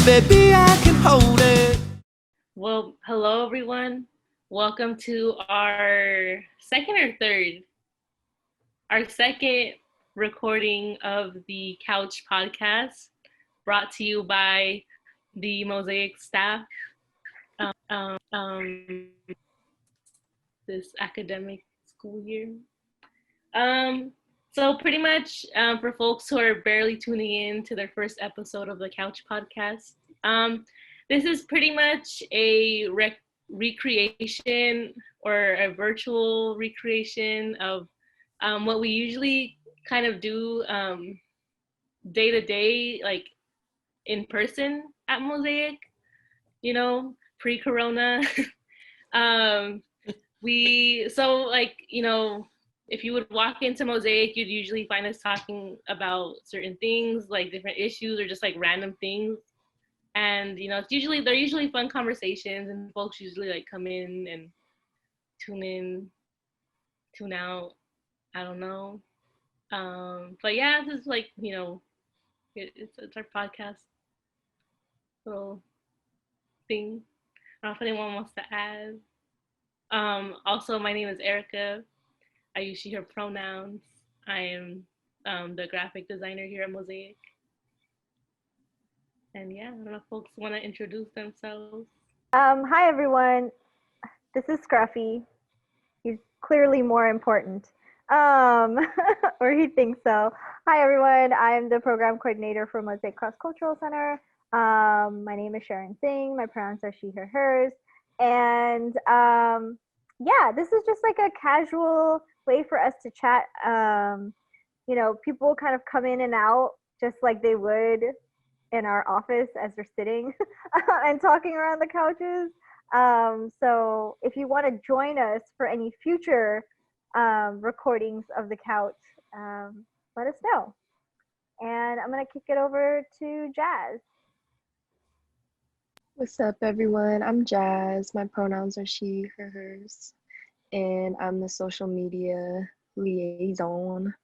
baby, I can hold it. Well, hello everyone. Welcome to our second recording of the Couch podcast, brought to you by the Mosaic staff. This academic school year. Um, so pretty much for folks who are barely tuning in to their first episode of the Couch podcast, this is pretty much a recreation or a virtual recreation of what we usually kind of do day to day, like in person at Mosaic, pre-corona. um, if you would walk into Mosaic, you'd usually find us talking about certain things, like different issues or just like random things. And they're usually fun conversations, and folks usually like come in, tune out. I don't know. But yeah, this is like it's our podcast little thing. I don't know if anyone wants to add. Also, my name is Erica. I use she, her pronouns. I am the graphic designer here at Mosaic. And yeah, I don't know if folks want to introduce themselves. Hi everyone, this is Scruffy. He's clearly more important, or he thinks so. Hi everyone, I'm the program coordinator for Mosaic Cross Cultural Center. My name is Sharon Singh. My pronouns are she, her, hers. And yeah, this is just like a casual way for us to chat. People kind of come in and out just like they would in our office as they're sitting and talking around the couches. So if you want to join us for any future recordings of the couch, let us know. And I'm going to kick it over to Jazz. What's up, everyone? I'm Jazz. My pronouns are she, her, hers. And I'm the social media liaison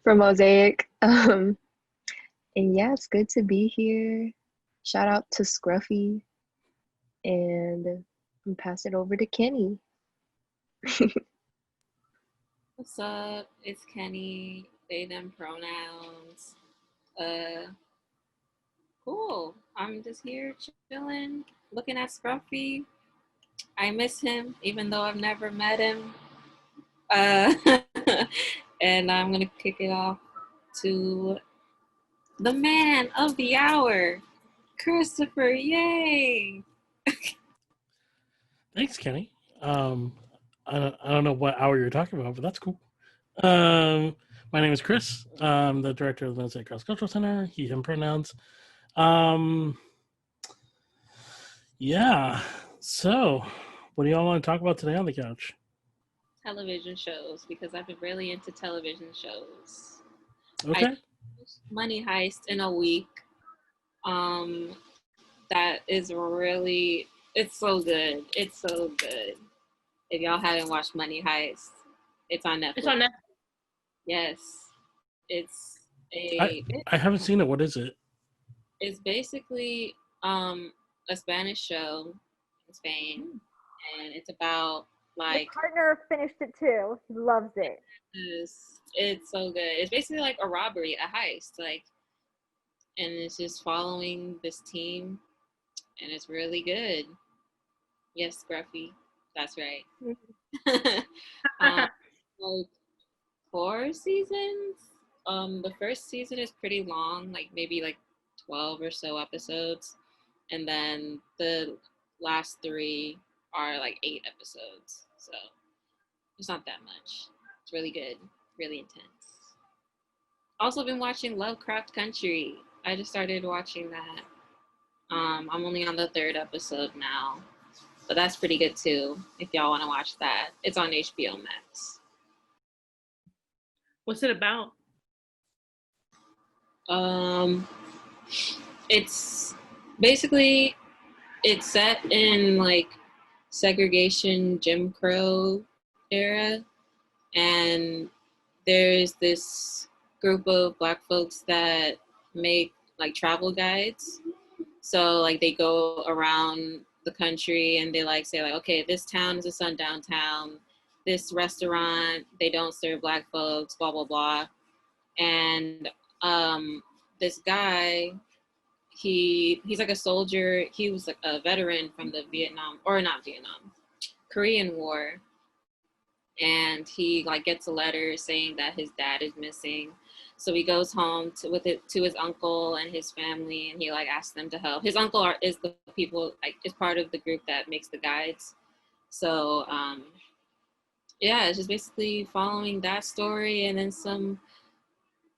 for Mosaic. And yeah, it's good to be here. Shout out to Scruffy. And I'll pass it over to Kenny. What's up? It's Kenny. They, them pronouns. Cool. I'm just here chilling, looking at Scruffy. I miss him, even though I've never met him. And I'm gonna kick it off to the man of the hour, Christopher. Yay! Thanks, Kenny. I don't know what hour you're talking about, but that's cool. My name is Chris. I'm the director of the Mosaic Cross Cultural Center. He, him pronouns. Yeah. So, what do y'all want to talk about today on the couch? Television shows, because I've been really into television shows. Okay. I Money Heist in a week. That is really, it's so good. It's so good. If y'all haven't watched Money Heist, it's on Netflix. It's on Netflix. Yes. It's I haven't seen it. What is it? It's basically a Spanish show in Spain, and it's about like my partner finished it too. He loves it. It's so good. It's basically like a robbery, a heist, like, and it's just following this team, and it's really good. Yes, Scruffy, that's right. Like 4 seasons. The first season is pretty long, like maybe like 12 or so episodes, and then the last 3 are like 8 episodes, so it's not that much. It's really good, really intense. Also been watching Lovecraft Country. I just started watching that. I'm only on the 3rd episode now, but that's pretty good too if y'all want to watch that. It's on HBO Max. What's it about? It's basically, it's set in like segregation Jim Crow era, and there's this group of Black folks that make like travel guides. So like they go around the country and they like say like, okay, this town is a sundown town. This restaurant, they don't serve Black folks, blah, blah, blah. And this guy, he's like a soldier. He was like a veteran from the Korean War. And he like gets a letter saying that his dad is missing. So he goes home to his uncle and his family, and he like asks them to help. His uncle is the people like is part of the group that makes the guides. So yeah, it's just basically following that story, and then some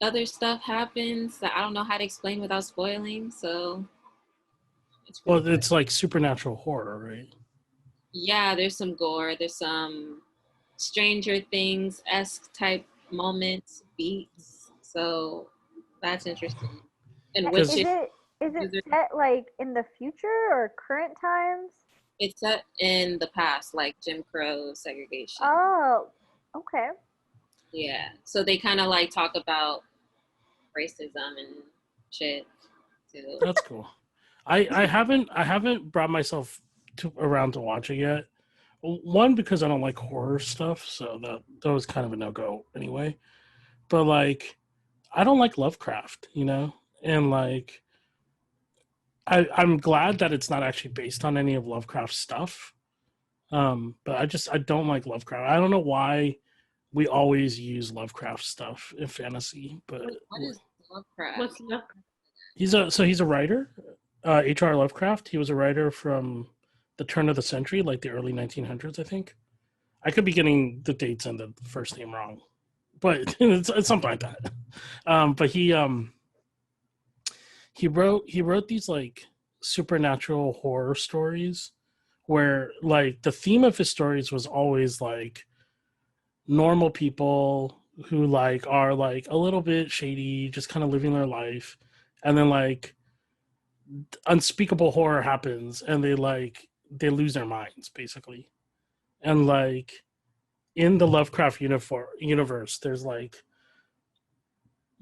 other stuff happens that I don't know how to explain without spoiling. So it's like supernatural horror, right? Yeah, there's some gore. There's some Stranger Things-esque type moments, beats. So that's interesting. And Is witches. it set like in the future or current times? It's set in the past, like Jim Crow segregation. Oh, okay. Yeah. So they kind of like talk about racism and shit too. That's cool. I haven't brought myself around to watch it yet. One, because I don't like horror stuff, so that was kind of a no-go anyway. But like, I don't like Lovecraft, you know, and like, I'm glad that it's not actually based on any of Lovecraft's stuff. But I don't like Lovecraft. I don't know why we always use Lovecraft stuff in fantasy, but What is Lovecraft? What's Lovecraft? he's a writer. H.R. Lovecraft. He was a writer from the turn of the century, like the early 1900s, I think. I could be getting the dates and the first name wrong, but it's something like that. But he wrote these like supernatural horror stories where like the theme of his stories was always like normal people who like are like a little bit shady, just kind of living their life, and then like unspeakable horror happens and they lose their minds basically. And like in the Lovecraft universe, there's like,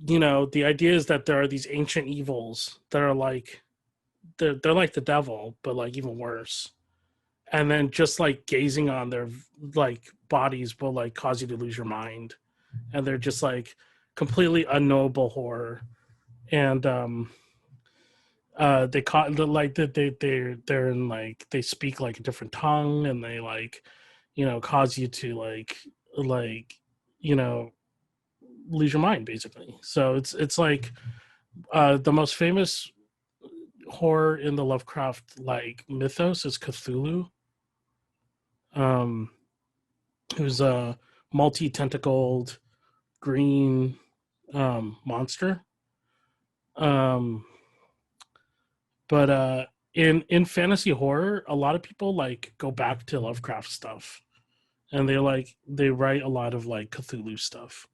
you know, the idea is that there are these ancient evils that are like they're like the devil, but like even worse. And then just like gazing on their like bodies will like cause you to lose your mind. And they're just like completely unknowable horror. And they caught like they're in like they speak like a different tongue, and they like, you know, cause you to like you know, lose your mind basically. So it's like the most famous horror in the Lovecraft like mythos is Cthulhu, who's a multi-tentacled green monster. Um, but in fantasy horror, a lot of people like go back to Lovecraft stuff, and they write a lot of like Cthulhu stuff,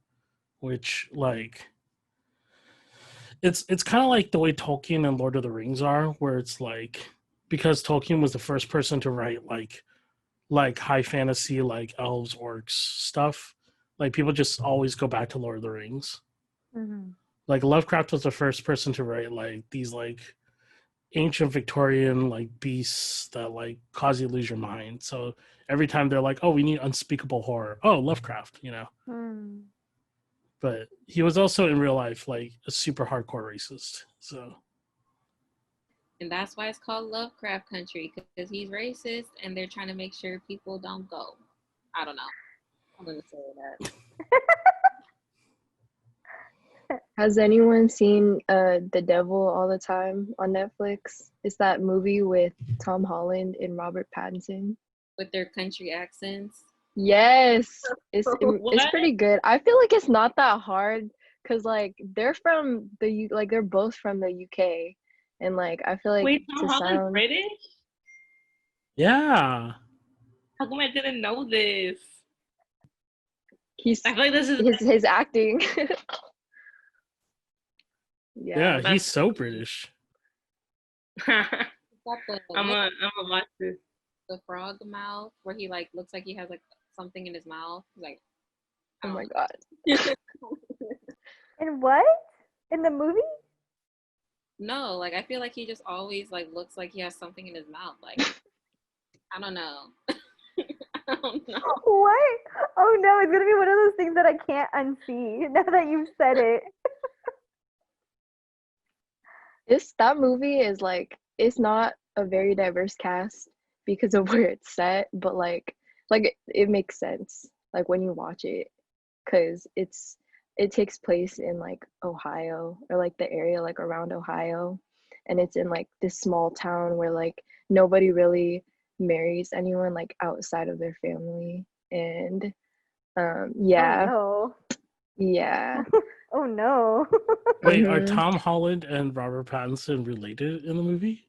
which like it's kind of like the way Tolkien and Lord of the Rings are, where it's like because Tolkien was the first person to write like high fantasy like elves, orcs stuff, like people just always go back to Lord of the Rings. Mm-hmm. Like Lovecraft was the first person to write like these like ancient Victorian like beasts that like cause you to lose your mind. So every time they're like, oh, we need unspeakable horror, oh, Lovecraft, you know. Mm. But he was also in real life like a super hardcore racist. So And that's why it's called Lovecraft Country, because he's racist and they're trying to make sure people don't go. I don't know. I'm going to say that. Has anyone seen The Devil All the Time on Netflix? It's that movie with Tom Holland and Robert Pattinson. With their country accents. Yes, it's What? pretty good. I feel like it's not that hard because like they're from they're both from the UK, and like I feel like Wait, to Tom Holland's sound British? yeah, How come I didn't know this? he's I feel like this is his acting. yeah, that's- he's so British. I'm Got gonna watch this. the frog mouth where he like looks like he has like something in his mouth. He's like, Oh my god. In what? In the movie? No, like I feel like he just always like looks like he has something in his mouth. Like I don't know. I don't know. What? Oh no, it's gonna be one of those things that I can't unsee now that you've said it. That movie is like it's not a very diverse cast because of where it's set, but it makes sense like when you watch it because it takes place in like Ohio or like the area like around Ohio, and it's in like this small town where like nobody really marries anyone like outside of their family, and yeah, Oh yeah. no. Oh no. Wait, are Mhm. Tom Holland and Robert Pattinson related in the movie?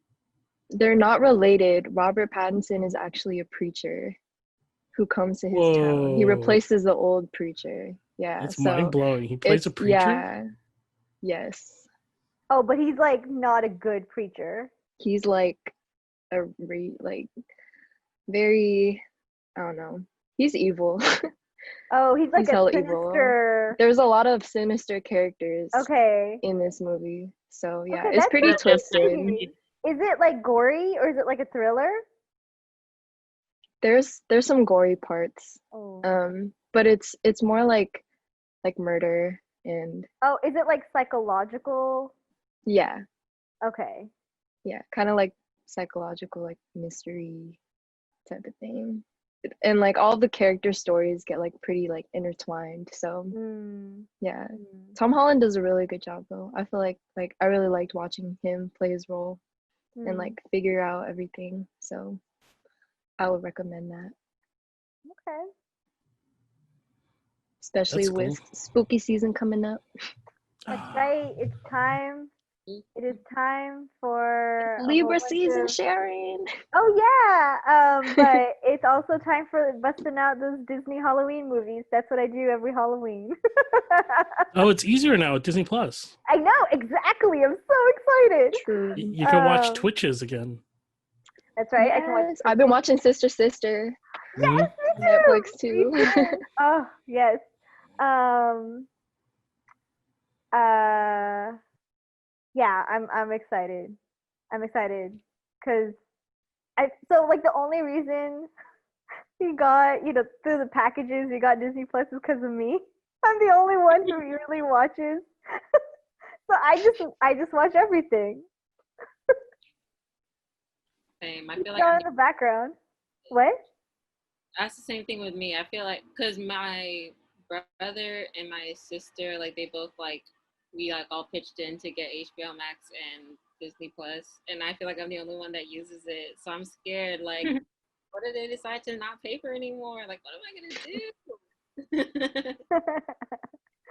They're not related. Robert Pattinson is actually a preacher who comes to his town. He Whoa, replaces the old preacher. Yeah, that's mind so blowing. He plays a it's preacher? yes. Oh, but he's like not a good preacher. He's like like very, I don't know. He's evil. Oh, he's like He's a hella evil. sinister. There's a lot of sinister characters Okay. in this movie. So yeah, Okay, it's that pretty sounds twisted. intriguing. Is it like gory or is it like a thriller? There's some gory parts. Oh. But it's more like murder and Oh, is it like psychological? yeah, Okay. yeah, kind of like psychological like mystery type of thing. And like all the character stories get like pretty like intertwined. So Mm. yeah. Mm. Tom Holland does a really good job though. I feel like I really liked watching him play his role and Mm. like figure out everything. So I would recommend that, Okay. especially That's with cool. spooky season coming up. That's right. It's time. It is time for a whole Libra bunch season, of. Sharon. Oh yeah. But it's also time for busting out those Disney Halloween movies. That's what I do every Halloween. Oh, it's easier now with Disney Plus. I know exactly. I'm so excited. True. You can watch Um, Twitches again. That's right. I can watch. Yes, I've been watching Sister Sister Hmm. Yes, on Netflix me too. too. Oh yes. Um. Yeah. I'm excited. I'm excited because so like the only reason we got through the packages we got Disney Plus is because of me. I'm the only one who really watches. So I just watch everything. Same. I It's feel like on in the background. What? that's the same thing with me. I feel like because my brother and my sister, like they both like we like all pitched in to get HBO Max and Disney Plus, and I feel like I'm the only one that uses it. So I'm scared. Like, what if they decide to not pay for anymore? Like, what am I gonna do?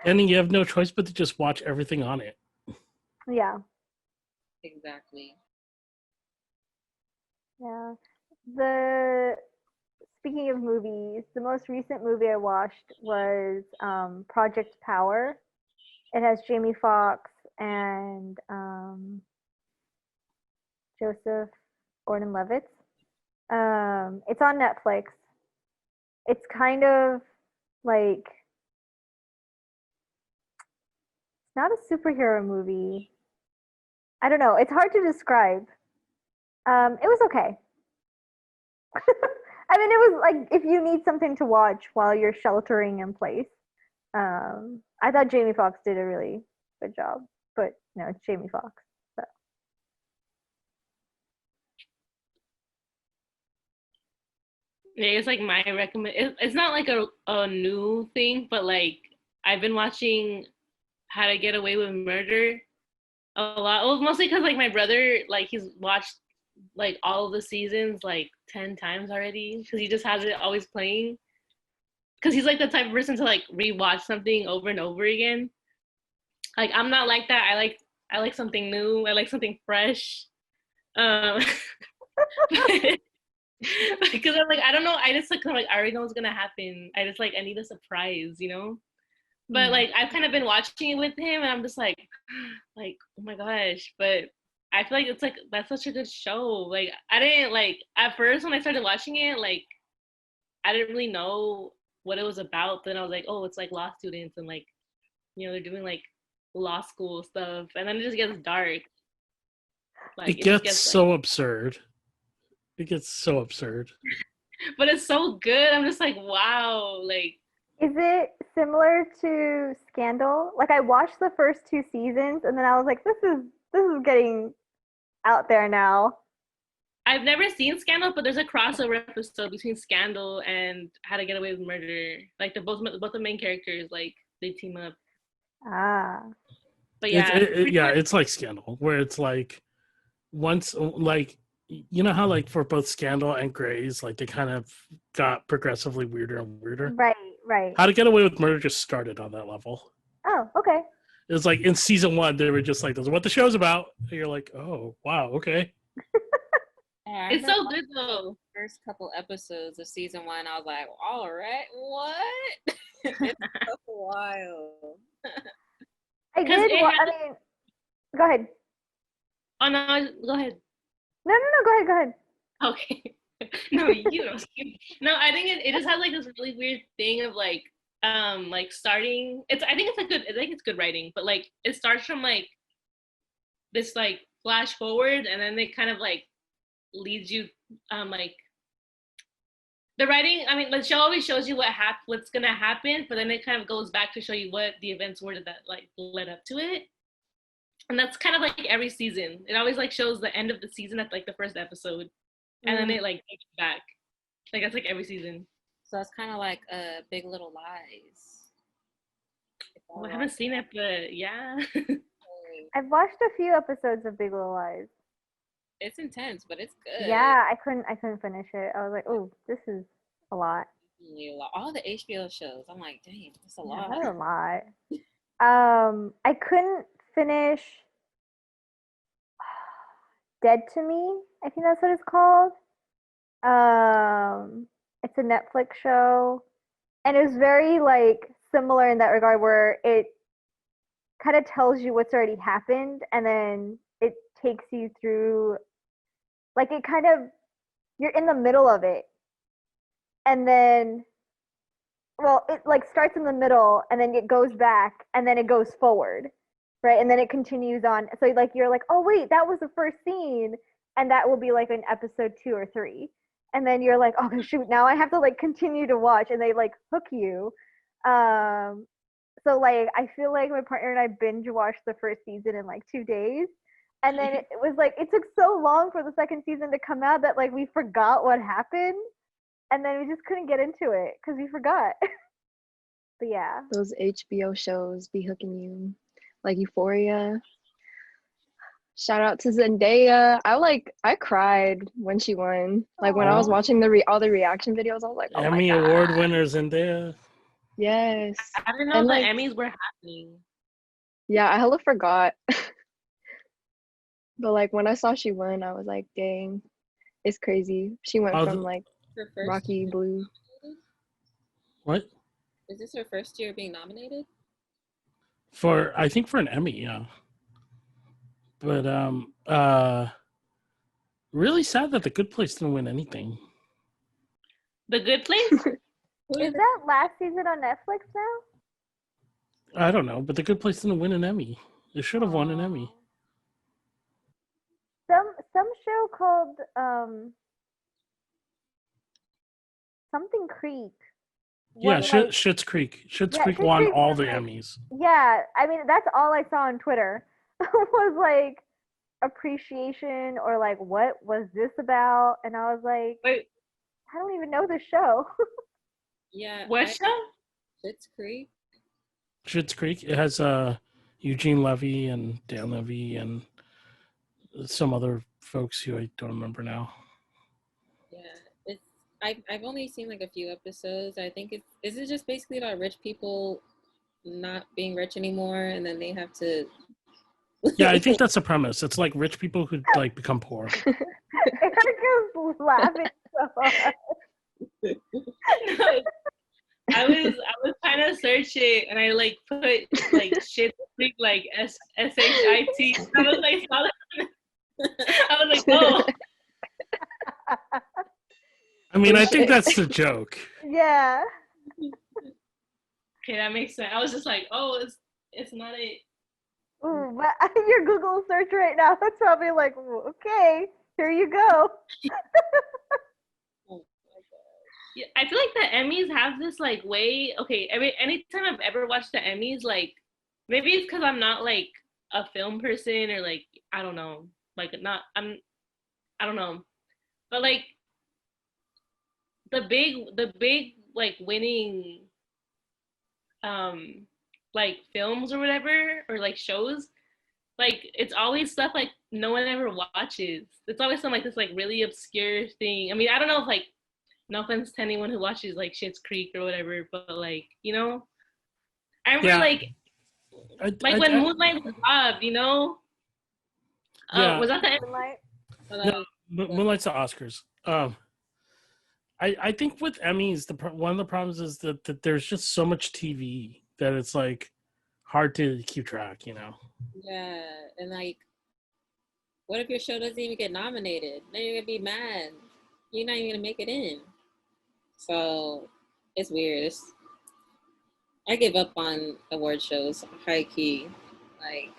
And then you have no choice but to just watch everything on it. Yeah. Exactly. Yeah. Speaking of movies, the most recent movie I watched was Project Power. It has Jamie Foxx and Joseph Gordon-Levitt. It's on Netflix. It's kind of like it's not a superhero movie. I don't know. It's hard to describe. It was okay. I mean, it was like if you need something to watch while you're sheltering in place. I thought Jamie Foxx did a really good job, but no, it's Jamie Foxx. So. Yeah, it's like my recommend. It's not like a new thing, but like I've been watching How to Get Away with Murder a lot. Well, mostly because like my brother, like he's watched like all of the seasons like 10 times already because he just has it always playing. Because he's like the type of person to like rewatch something over and over again. Like I'm not like that. I like something new. I like something fresh. Um, because I'm like I don't know. I just like I already know what's gonna happen. I just like I need a surprise, you know. But like I've kind of been watching it with him, and I'm just like oh my gosh. But I feel like it's like that's such a good show. Like I didn't like at first when I started watching it, like I didn't really know what it was about. Then I was like, oh, it's like law students and like they're doing like law school stuff, and then it just gets dark. Like It just gets like, so absurd. It gets so absurd. but it's so good. I'm just like, wow, like Is it similar to Scandal? Like I watched the first 2 seasons and then I was like, this is getting out there now. I've never seen Scandal, but there's a crossover episode between Scandal and How to Get Away with Murder. Like the both the main characters, like they team up. Ah. But yeah, It's like Scandal, where it's like once, like, you know how like for both Scandal and Grey's, like they kind of got progressively weirder and weirder. Right. How to Get Away with Murder just started on that level. Oh, okay. It was like in season 1, they were just like, "This is what the show's about." And you're like, "Oh, wow, okay." Yeah, it's so good though. First couple episodes of season 1, I was like, all right, what? It took a while. I 'Cause did. it Well, had- I mean, go ahead. Oh no, go ahead. No. Go ahead. Okay. No, you don't. No, I think it just has like this really weird thing of like starting. I think it's good writing, but like it starts from like this like flash forward, and then it kind of like leads you like the writing. I mean, the show always shows you what's gonna happen, but then it kind of goes back to show you what the events were that like led up to it. And that's kind of like every season. It always like shows the end of the season at like the first episode, and then it like takes it back. Like that's like every season. So it's kind of like Big Little Lies. Well, I haven't seen it, but yeah. I've watched a few episodes of Big Little Lies. It's intense, but it's good. Yeah, I couldn't finish it. I was like, oh, this is a lot. All the HBO shows, I'm like, dang, it's a lot. That's a lot. I couldn't finish Dead to Me. I think that's what it's called. It's a Netflix show, and it was very like similar in that regard, where it kind of tells you what's already happened, and then it takes you through. Like it kind of, you're in the middle of it, and then, well, it like starts in the middle, and then it goes back, and then it goes forward, right, and then it continues on. So like you're like, oh wait, that was the first scene, and that will be like in episode 2 or 3, and then you're like, oh shoot, now I have to like continue to watch, and they like hook you. So like I feel like my partner and I binge watched the first season in like 2 days. And then it was like, it took so long for the second season to come out that like we forgot what happened. And then we just couldn't get into it because we forgot. But yeah. Those HBO shows be hooking you. Like Euphoria. Shout out to Zendaya. I cried when she won. Like when I was watching all the reaction videos, I was like, oh Emmy my God. Award winners in there. Yes. I didn't know And, the like, Emmys were happening. Yeah, I hella forgot. But like when I saw she won, I was like, dang, it's crazy. She went from like Her first Rocky year Blue. nominated? What? Is this her first year being nominated? I think for an Emmy, yeah. But really sad that The Good Place didn't win anything. The Good Place? Is that last season on Netflix now? I don't know, but The Good Place didn't win an Emmy. It should have won an Emmy. Some show called something Creek. Yeah, Schitt's Creek. Schitt's Creek Schitt's won Creek all won, the like, Emmys. Yeah, I mean that's all I saw on Twitter was like appreciation or like what was this about, and I was like, Wait, I don't even know this show. Yeah. what show? Schitt's Creek. Schitt's Creek. It has Eugene Levy and Dan Levy and some other folks who I don't remember now. Yeah, I've only seen like a few episodes. I think is it just basically about rich people not being rich anymore, and then they have to. Yeah, I think that's the premise. It's like rich people who like become poor. Erica's laughing so hard. I was trying to search it, and I like put like shit Creek like SHIT. I was like, I was like, oh. I mean, I think that's the joke. Yeah. Okay, that makes sense. I was just like, oh, it's not it. Ooh, but your Google search right now, it's probably like, okay, here you go. Oh my god. Yeah, I feel like the Emmys have this like way. Okay, anytime I've ever watched the Emmys, like maybe it's because I'm not like a film person or like I don't know, like not I don't know, but like the big like winning like films or whatever or like shows, like it's always stuff like no one ever watches. It's always some like this like really obscure thing. I mean, I don't know if like no offense to anyone who watches like Schitt's Creek or whatever, but like I remember Yeah, like I, when I, Moonlight was robbed, yeah. was that the Moonlight. But No, Moonlight's the Oscars. I think with Emmys, one of the problems is that there's just so much TV that it's like hard to keep track. yeah, and like, what if your show doesn't even get nominated? Then you're gonna be mad. You're not even gonna make it in. So it's weird. I give up on award shows, high key. Like,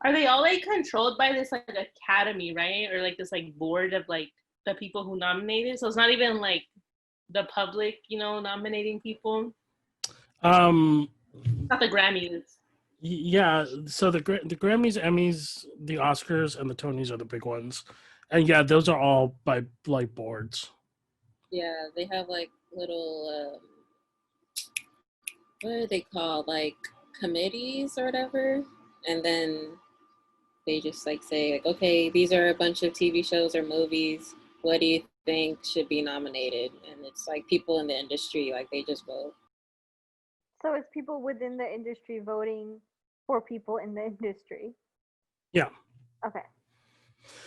are they all like controlled by this like academy, right? Or like this like board of like the people who nominated? So it's not even like the public, nominating people. Um, Not the Grammys. yeah. So the Grammys, Emmys, the Oscars, and the Tonys are the big ones, and yeah, those are all by like boards. yeah, they have like little, what are they called? Like committees or whatever. And then they just like say, like, okay, these are a bunch of TV shows or movies. What do you think should be nominated? And it's like people in the industry, like they just vote. So it's people within the industry voting for people in the industry. Yeah. Okay.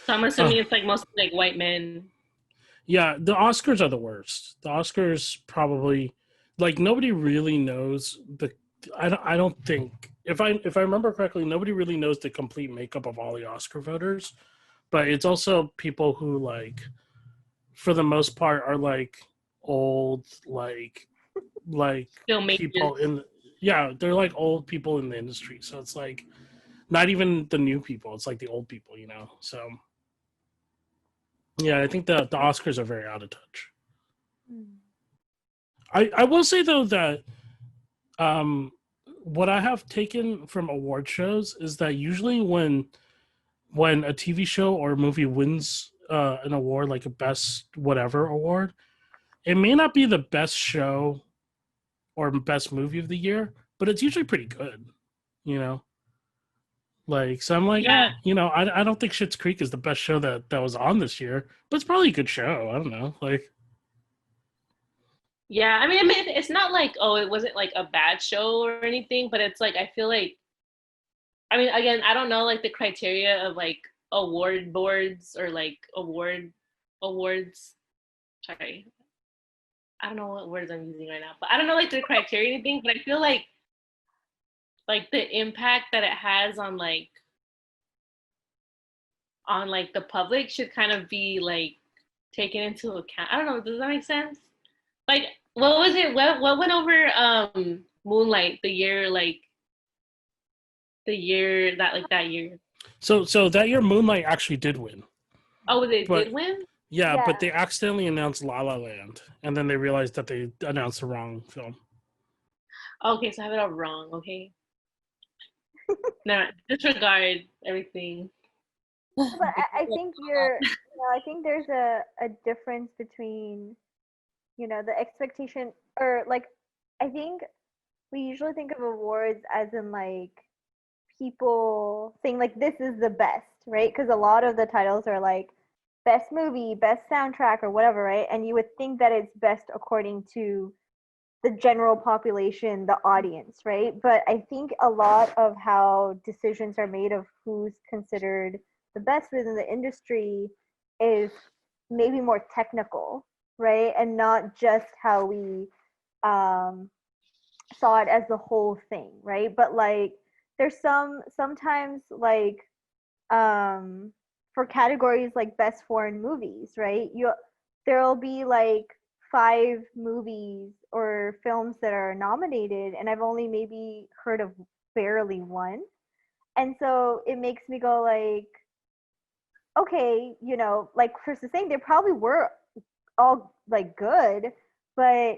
So I'm assuming it's like mostly like white men. Yeah, the Oscars are the worst. The Oscars probably like nobody really knows the. I don't think if I remember correctly, nobody really knows the complete makeup of all the Oscar voters. But it's also people who like, for the most part, are like old like Filmmakers. people in. Yeah, they're like old people in the industry. So it's like not even the new people. It's like the old people. So yeah, I think the Oscars are very out of touch. Mm. I will say though that what I have taken from award shows is that usually when a TV show or a movie wins an award, like a best whatever award, it may not be the best show or best movie of the year, but it's usually pretty good, you know. Like so, I'm like, Yeah. I don't think Schitt's Creek is the best show that was on this year, but it's probably a good show. I don't know, like. Yeah, I mean, it's not like, oh, it wasn't like a bad show or anything, but it's like I feel like, I mean, again, I don't know like the criteria of like award boards or like awards. Sorry, I don't know what words I'm using right now, but I don't know like the criteria or anything. But I feel like the impact that it has on like the public should kind of be like taken into account. I don't know. Does that make sense? Like, what was it? What went over Moonlight the year that year? So that year, Moonlight actually did win, Oh, it but did win? yeah, Yeah. but they accidentally announced La La Land, and then they realized that they announced the wrong film. Okay, so I have it all wrong. Okay, no, disregard everything. But I think I think there's a difference between, the expectation or like, I think we usually think of awards as in like people saying like this is the best, right? Because a lot of the titles are like best movie, best soundtrack, or whatever, right? And you would think that it's best according to the general population, the audience, right? But I think a lot of how decisions are made of who's considered the best within the industry is maybe more technical, right? And not just how we um, saw it as the whole thing, right? But like there's sometimes like um for categories like best foreign movies, right? There'll be like 5 movies or films that are nominated and I've only maybe heard of barely won. And so it makes me go like, okay, you know, like Chris is saying, they probably were all like good, but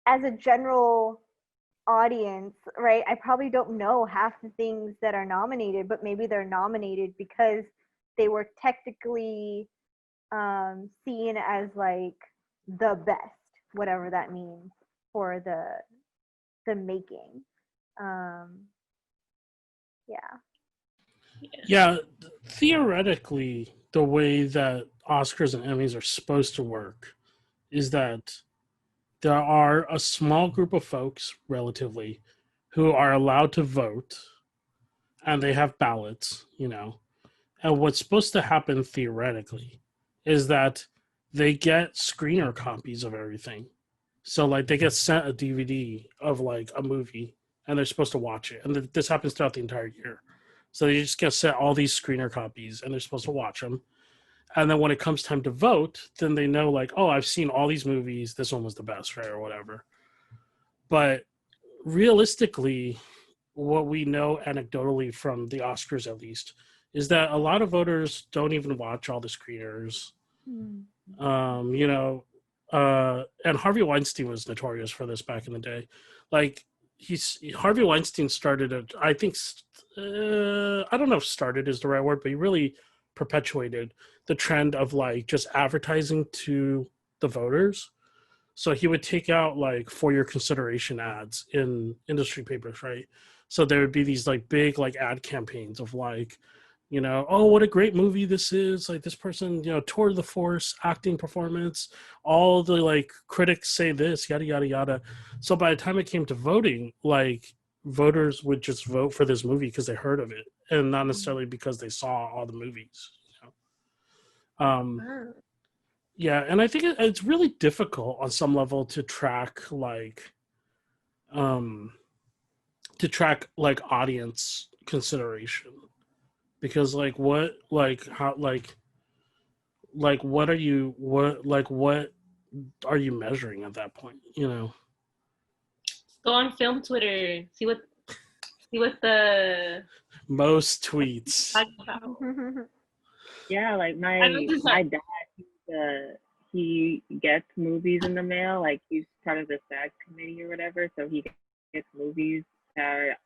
as a general audience, right, I probably don't know half the things that are nominated, but maybe they're nominated because they were technically seen as like the best, whatever that means for the making. Um, yeah. Yeah, theoretically, the way that Oscars and Emmys are supposed to work is that there are a small group of folks, relatively, who are allowed to vote, and they have ballots, you know. And what's supposed to happen theoretically is that they get screener copies of everything. So, like, they get sent a DVD of like a movie, and they're supposed to watch it. And this happens throughout the entire year. So they just get sent all these screener copies, and they're supposed to watch them. And then when it comes time to vote, then they know like, oh, I've seen all these movies. This one was the best, right, or whatever. But realistically, what we know anecdotally from the Oscars, at least, is that a lot of voters don't even watch all the screeners. You know, and Harvey Weinstein was notorious for this back in the day. Like, Harvey Weinstein started it. I think I don't know if "started" is the right word, but he really perpetuated the trend of like just advertising to the voters. So he would take out like for your consideration ads in industry papers, right? So there would be these like big like ad campaigns of like, you know, oh, what a great movie this is. Like this person, you know, tour de force, acting performance, all the like critics say this, yada, yada, yada. So by the time it came to voting, like voters would just vote for this movie because they heard of it and not necessarily because they saw all the movies. You know? Yeah, and I think it's really difficult on some level to track um like audience consideration because like what like how like what are you measuring at that point, you know? Go on film Twitter. See what the Most tweets. talk about. Yeah, like I know this my dad, he gets movies in the mail. Like he's part of the SAG committee or whatever, so he gets movies that are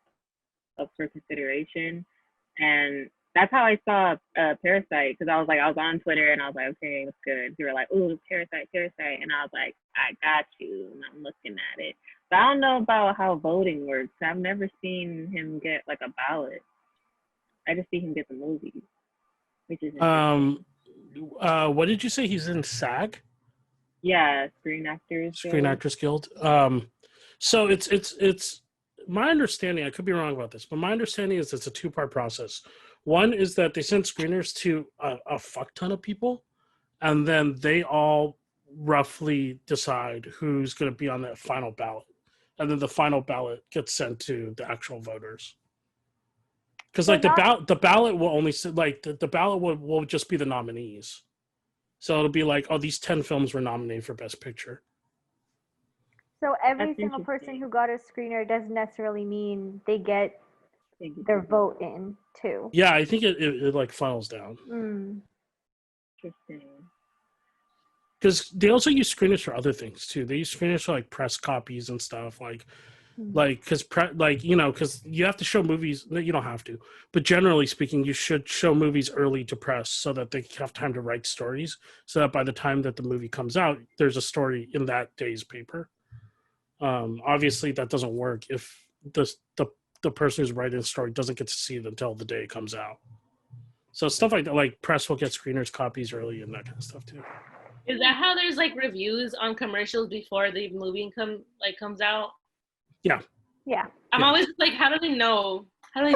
up for consideration. And that's how I saw Parasite, because I was on Twitter and I was like, okay, that's good. They were like, oh, Parasite, and I was like, I got you, and I'm looking at it. But I don't know about how voting works. I've never seen him get like a ballot. I just see him get the movies, which is interesting. What did you say? He's in SAG? Yeah, Screen Actors Guild. So it's my understanding, I could be wrong about this, but my understanding is it's a two-part process. One is that they send screeners to a fuck ton of people, and then they all roughly decide who's going to be on that final ballot. And then the final ballot gets sent to the actual voters. Because like the ballot will only like the ballot will just be the nominees. So it'll be like, oh, these 10 films were nominated for Best Picture. So every That's single person interesting. who got a screener doesn't necessarily mean they get their vote in too. Yeah, I think it like funnels down. Interesting. Because they also use screeners for other things too. They use screeners for like press copies and stuff, like because you know, because you have to show movies. You don't have to, but generally speaking, you should show movies early to press so that they have time to write stories. So that by the time that the movie comes out, there's a story in that day's paper. Obviously, that doesn't work if the person who's writing the story doesn't get to see it until the day it comes out. So stuff like that, like press will get screeners copies early and that kind of stuff too. Is that how there's like reviews on commercials before the movie comes out? Yeah. Yeah. I'm always like, how do they know? But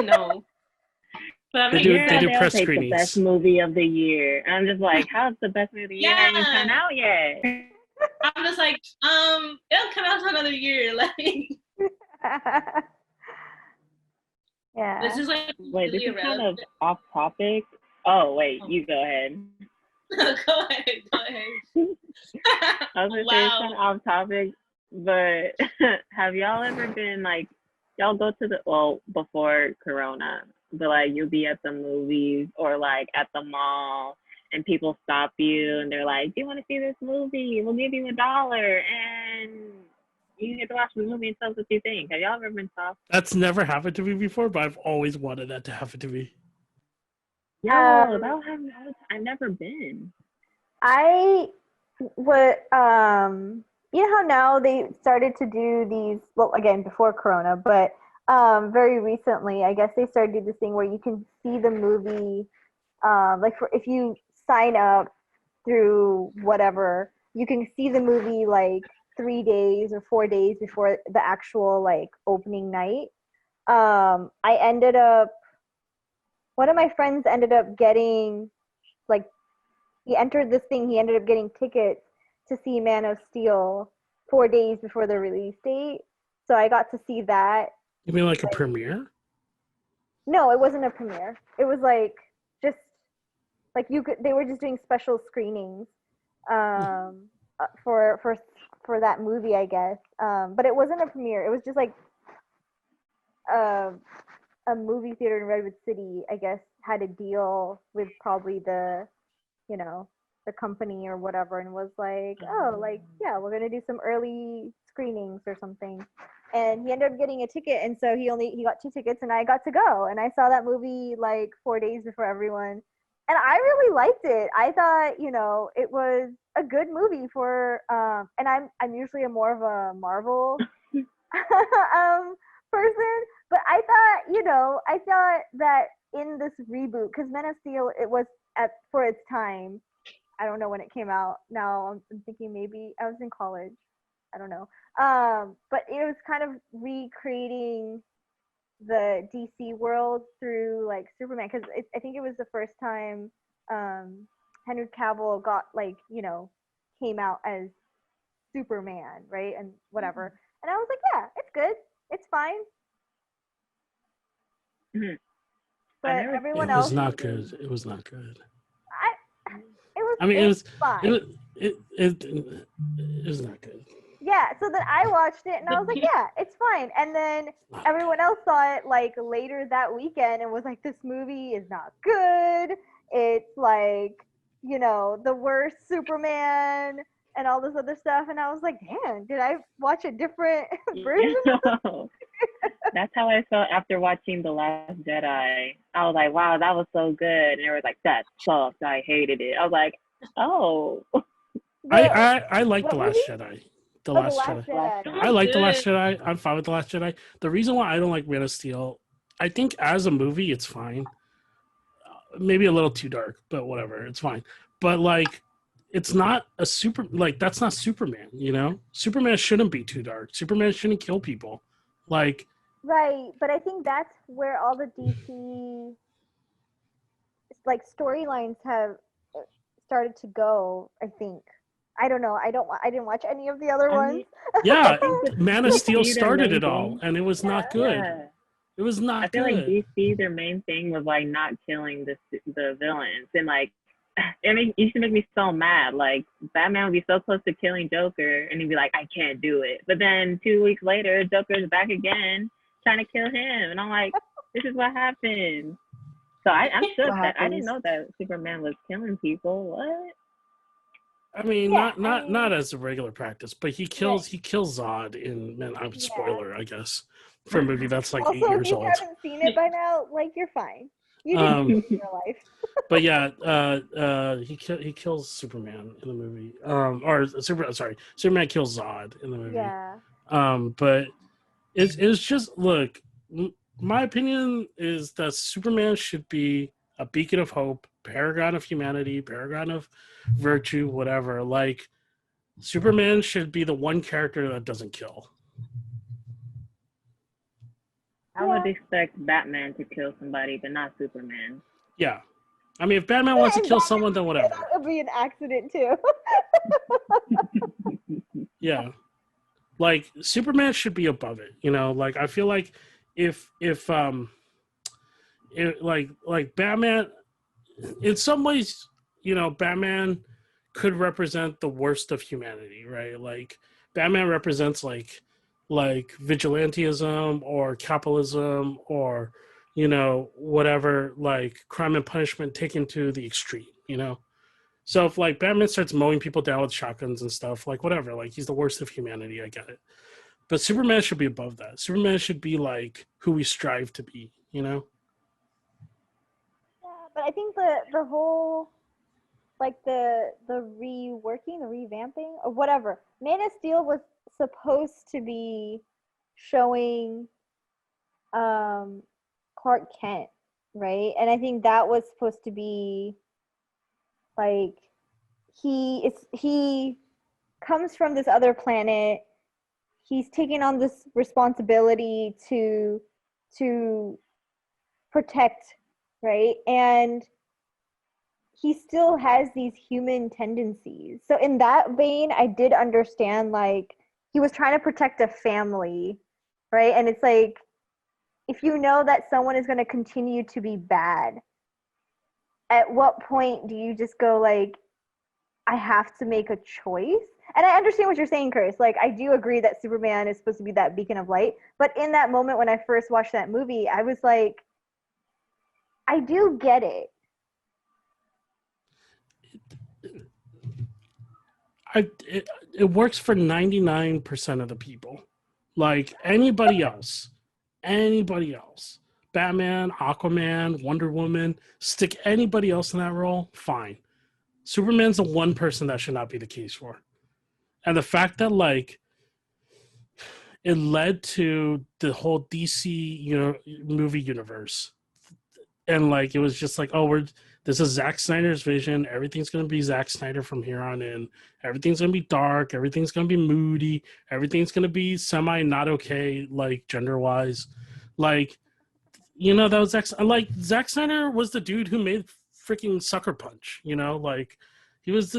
that They makes do sense. press take screenings. the best movie of the year. And I'm just like, how's the best movie of the year? It hasn't come out yet. I'm just like, it'll come out for another year. Like, yeah. this is like Wait, this really is kind of irrelevant. off topic. Oh, wait, you go ahead. Go ahead. I was gonna say it's kind of off topic, but have y'all ever been like y'all go to before Corona, but like you'll be at the movies or like at the mall, and people stop you and they're like, "Do you want to see this movie? We'll give you $1, and you get to watch the movie and tell us what you think." Have y'all ever been stopped? That's never happened to me before, but I've always wanted that to happen to me. Yo, that would happen all the time. I've never been. I would, you know how now they started to do these, well, again, before Corona, but very recently, I guess they started to do this thing where you can see the movie, like if you sign up through whatever, you can see the movie like 3 days or 4 days before the actual like opening night. I ended up, one of my friends ended up getting like, he entered this thing, he ended up getting tickets to see Man of Steel 4 days before the release date. So I got to see that. You mean like a premiere? No, it wasn't a premiere. It was like just like they were just doing special screenings for that movie, I guess. But it wasn't a premiere. It was just like a movie theater in Redwood City, I guess, had a deal with probably the, you know, the company or whatever, and was like, oh, like, yeah, we're gonna do some early screenings or something. And he ended up getting a ticket, and so he got 2 tickets, and I got to go, and I saw that movie like 4 days before everyone, and I really liked it. I thought, you know, it was a good movie for and I'm usually more of a Marvel person, but I thought that in this reboot, because Men of Steel, it was for its time. I don't know when it came out. Now I'm thinking maybe I was in college. I don't know. But it was kind of recreating the DC world through like Superman, because I think it was the first time Henry Cavill got like, you know, came out as Superman, right? And whatever. And I was like, yeah, it's good. It's fine. Mhm. But everyone It else, was not good. It was not good. it was fine. It was not good. Yeah, so then I watched it and I was like, yeah, it's fine. And then everyone else saw it like later that weekend and was like, this movie is not good. It's like, you know, the worst Superman and all this other stuff. And I was like, damn, did I watch a different version? That's how I felt after watching The Last Jedi. I was like, wow, that was so good. And they were like, that sucked. I hated it. I was like, oh. I like The what Last movie? Jedi. The Last Jedi. I like The Last Jedi. I'm fine with The Last Jedi. The reason why I don't like Man of Steel, I think as a movie, it's fine. Maybe a little too dark, but whatever. It's fine. But like, it's not a that's not Superman, you know? Superman shouldn't be too dark. Superman shouldn't kill people. Like, right, but I think that's where all the DC like storylines have started to go, I think. I don't know. I didn't watch any of the other ones. Yeah, Man of Steel DC, started it all, and it was not good. Yeah. It was not I feel good. like DC, their main thing was like not killing the villains, and like, I mean, it used to make me so mad. Like, Batman would be so close to killing Joker, and he'd be like, I can't do it. But then 2 weeks later, Joker's back again trying to kill him, and I'm like, this is what happened. So I'm shook that I didn't know that Superman was killing people. What? I mean, not as a regular practice, but he kills Zod in spoiler, I guess, for a movie that's like also, 8 years old. If you haven't seen it by now, like, you're fine. You didn't see it in your life. But yeah, he kills Superman in the movie. Superman kills Zod in the movie. Yeah. But it's just, look, my opinion is that Superman should be a beacon of hope, paragon of humanity, paragon of virtue, whatever. Like, Superman should be the one character that doesn't kill. I would expect Batman to kill somebody, but not Superman. Yeah. I mean, if Batman wants to kill someone, then whatever. It would be an accident, too. Yeah. Like, Superman should be above it, you know? Like, I feel like if Batman, in some ways, you know, Batman could represent the worst of humanity, right? Like, Batman represents, like, like vigilantism or capitalism or, you know, whatever, like crime and punishment taken to the extreme, you know? So if like Batman starts mowing people down with shotguns and stuff, like whatever, like he's the worst of humanity, I get it. But Superman should be above that. Superman should be like who we strive to be, you know? Yeah, but I think the whole like the reworking, the revamping, or whatever. Man of Steel was supposed to be showing um Clark Kent, right? And I think that was supposed to be like he comes from this other planet. He's taking on this responsibility to protect, right? And he still has these human tendencies. So in that vein, I did understand like he was trying to protect a family, right? And it's like if you know that someone is going to continue to be bad, at what point do you just go like I have to make a choice? And I understand what you're saying, Chris. Like I do agree that Superman is supposed to be that beacon of light, but in that moment when I first watched that movie, I was like I do get it. It works for 99% of the people. Like anybody else, Batman, Aquaman, Wonder Woman, stick anybody else in that role, fine. Superman's the one person that should not be the case for. And the fact that like it led to the whole DC, you know, movie universe. And like it was just like, oh, this is Zack Snyder's vision. Everything's gonna be Zack Snyder from here on in. Everything's gonna be dark. Everything's gonna be moody. Everything's gonna be semi not okay, like gender wise. Like, you know, that was Zack Snyder was the dude who made freaking Sucker Punch. You know, like he's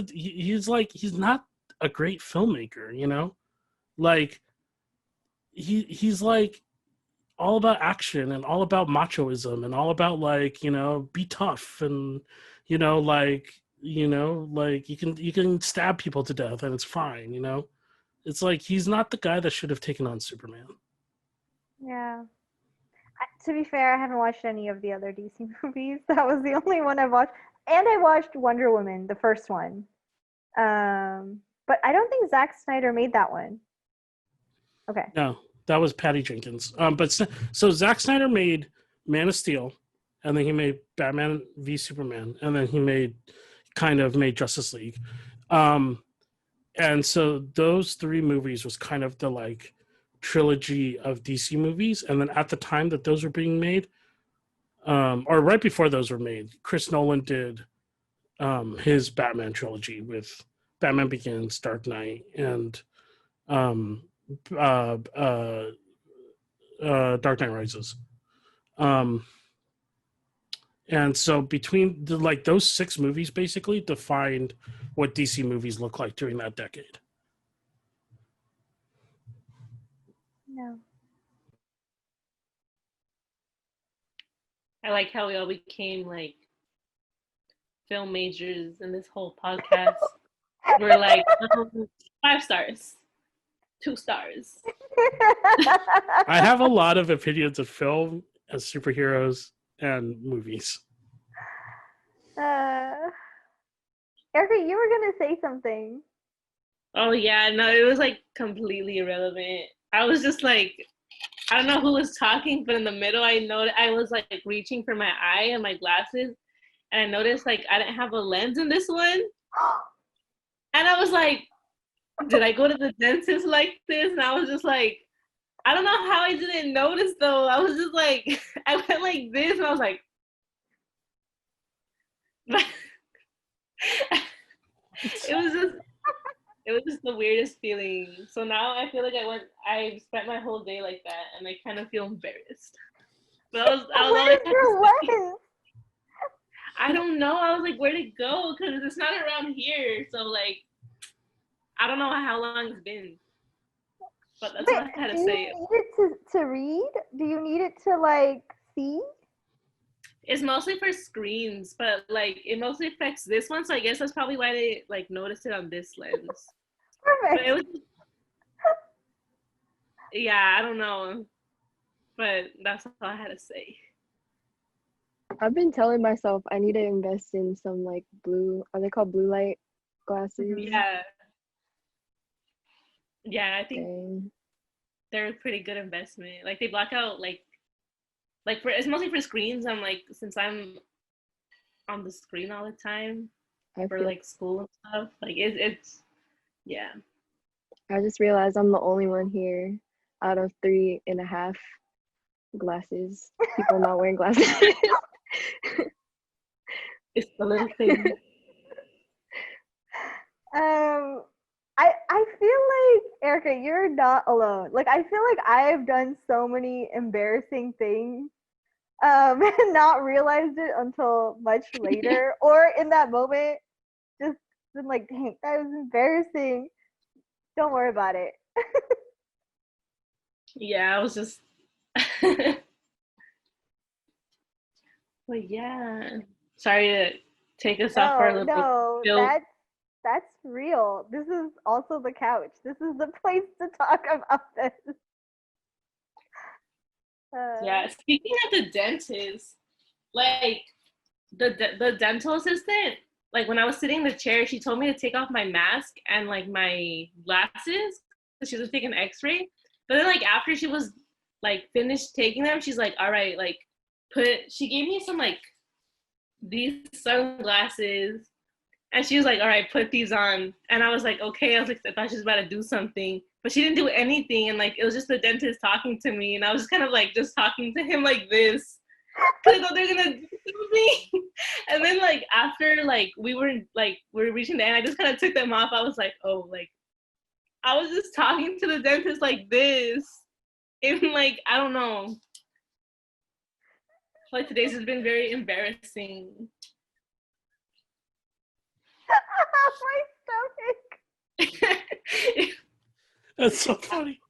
not a great filmmaker. You know, like he's like all about action and all about machoism and all about like, you know, be tough and, you know, like you can stab people to death and it's fine, you know. It's like he's not the guy that should have taken on Superman. Yeah. To be fair, I haven't watched any of the other DC movies. That was the only one I've watched. And I watched Wonder Woman, the first one. But I don't think Zack Snyder made that one. Okay. No, that was Patty Jenkins. But so Zack Snyder made Man of Steel, and then he made Batman v Superman, and then he made Justice League. And so those three movies was kind of the like trilogy of DC movies. And then at the time that those were being made, or right before those were made, Chris Nolan did his Batman trilogy with Batman Begins, Dark Knight, and Dark Knight Rises. And so between like those six movies basically defined what DC movies look like during that decade. No. I like how we all became like film majors in this whole podcast. We're like 5 stars, 2 stars. I have a lot of opinions of film and superheroes and movies. Erica, you were gonna say something. Oh yeah, no, it was like completely irrelevant. I was just like, I don't know who was talking, but in the middle, I was like reaching for my eye and my glasses, and I noticed like I didn't have a lens in this one, and I was like, did I go to the dentist like this? And I was just like, I don't know how I didn't notice though. I was just like, I went like this, and I was like, it was just the weirdest feeling. So now I feel like I spent my whole day like that, and I kind of feel embarrassed. But Where's your lens? I don't know. I was like, where'd it go? Because it's not around here. So like, I don't know how long it's been. But that's what I had to say. Do you need it to read? Do you need it to like see? It's mostly for screens, but like it mostly affects this one. So I guess that's probably why they like noticed it on this lens. Perfect. But it was, Yeah, I don't know, but that's all I had to say. I've been telling myself I need to invest in some like blue, are they called blue light glasses? Yeah, yeah, I think Dang. they're a pretty good investment. Like they block out like for it's mostly for screens. I'm like since I'm on the screen all the time I for feel like school and stuff, like it's yeah. I just realized I'm the only one here out of 3.5 glasses. People not wearing glasses. It's the little thing. I feel like Erica, you're not alone. Like I feel like I've done so many embarrassing things, and not realized it until much later, or in that moment, just been like, dang, that was embarrassing. Don't worry about it. Yeah, I was just but yeah. Sorry to take us off our No, little no, build. that's real. This is also the couch. This is the place to talk about this. Yeah, speaking of the dentist, like the dental assistant, like when I was sitting in the chair, she told me to take off my mask and like my glasses because she was taking an X-ray. But then like after she was like finished taking them, she's like, "All right, like put." She gave me some like these sunglasses, and she was like, "All right, put these on." And I was like, "Okay." I was like, I thought she was about to do something, but she didn't do anything. And like it was just the dentist talking to me, and I was just kind of like just talking to him like this. Cause I thought they're gonna do something. And then like after like we were reaching the end, I just kind of took them off. I was like, oh, like I was just talking to the dentist like this. And like I don't know. Like today's has been very embarrassing. My stomach. That's so funny.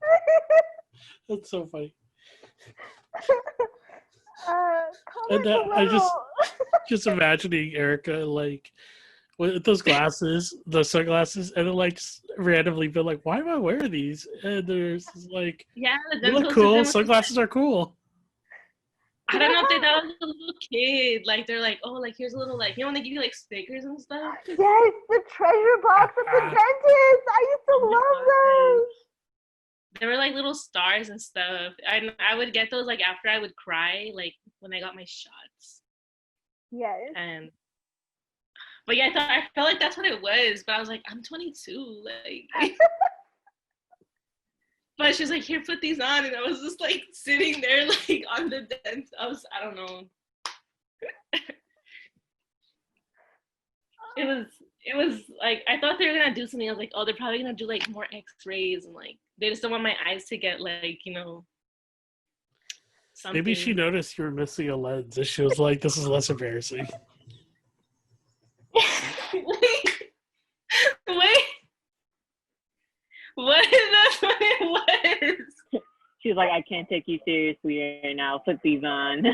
That's so funny. And Comment I below. just imagining Erica like with those glasses, those sunglasses, and then like randomly be like, "Why am I wearing these?" And there's like, Yeah, the "They look dental cool. assistant was just Sunglasses are cool." I don't know if they thought I was a little kid. Like they're like, oh, like here's a little like when they give you like stickers and stuff. Yes, the treasure box at the dentist. I used to Oh my love God. those. There were like little stars and stuff. I would get those like after I would cry, like when I got my shots. Yes. And but yeah, I felt like that's what it was. But I was like, I'm 22, like. But she was like, here, put these on, and I was just like sitting there like on the dent. I don't know. It was like I thought they were gonna do something. I was like, oh, they're probably gonna do like more X-rays and like they just don't want my eyes to get like something. Maybe she noticed you were missing a lens, and she was like, "This is less embarrassing." wait, what? That's what it was. She's like, I can't take you seriously right now. Put these on.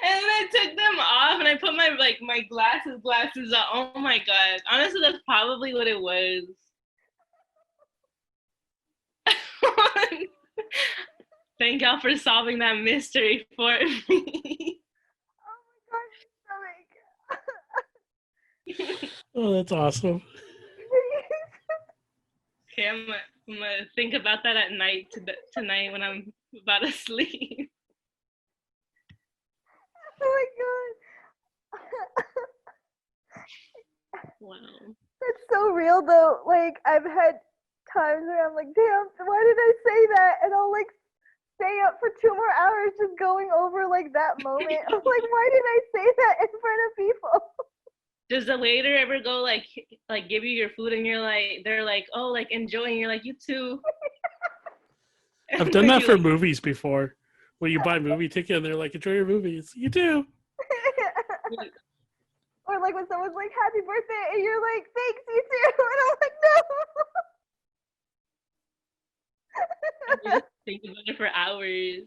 And then I took them off and I put my glasses on. Oh my God. Honestly, that's probably what it was. Thank y'all for solving that mystery for me. Oh my god, my stomach. Oh, that's awesome. Okay, I'm gonna think about that at night tonight when I'm about to sleep. Oh my god. Wow. That's so real though. Like I've had times where I'm like, damn, why did I say that? And I'll like stay up for 2 more hours just going over like that moment. I'm like, why did I say that in front of people? Does the waiter ever go like give you your food and you're like they're like, oh, like enjoying, you're like, you too. I've done that for movies before. When you buy a movie ticket and they're like, "Enjoy your movies," you do. Or like when someone's like, happy birthday, and you're like, thanks, you too. And I'm like, no. You just think about it for hours.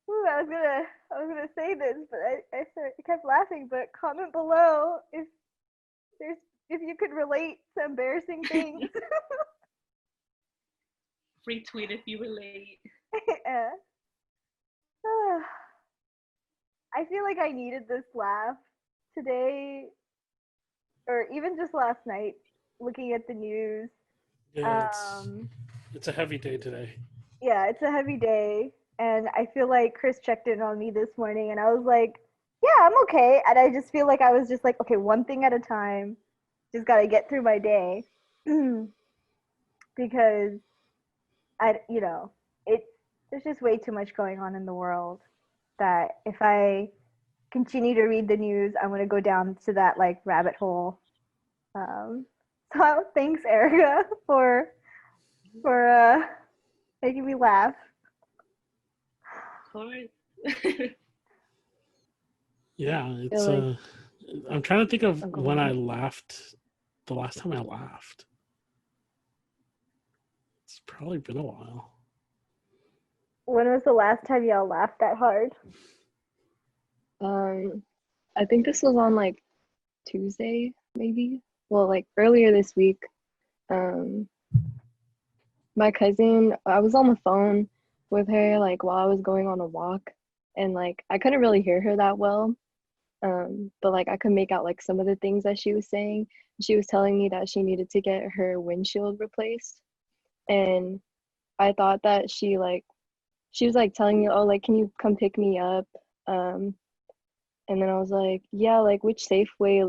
Ooh, I was gonna say this, but I kept laughing. But comment below if There's if you could relate to embarrassing things. Free tweet if you relate. Yeah. I feel like I needed this laugh today, or even just last night, looking at the news. Yeah, Um, it's a heavy day today. yeah, it's a heavy day, and I feel like Chris checked in on me this morning, and I was like, "Yeah, I'm okay," and I just feel like I was just like, "Okay, one thing at a time, just gotta get through my day," because it's there's just way too much going on in the world that if I continue to read the news, I'm gonna go down to that like rabbit hole. So thanks, Erica, for making me laugh. Of course. Yeah, I it's feel like I'm trying to think of oh, go when I on. laughed. The last time I laughed. It's probably been a while. When was the last time y'all laughed that hard? I think this was on like Tuesday, maybe. Well, like earlier this week. Um, my cousin, I was on the phone with her like while I was going on a walk, and like I couldn't really hear her that well. But like I could make out like some of the things that she was saying. She was telling me that she needed to get her windshield replaced, and I thought that she was like telling me, oh, like can you come pick me up? Um, and then I was like, yeah, like which Safeway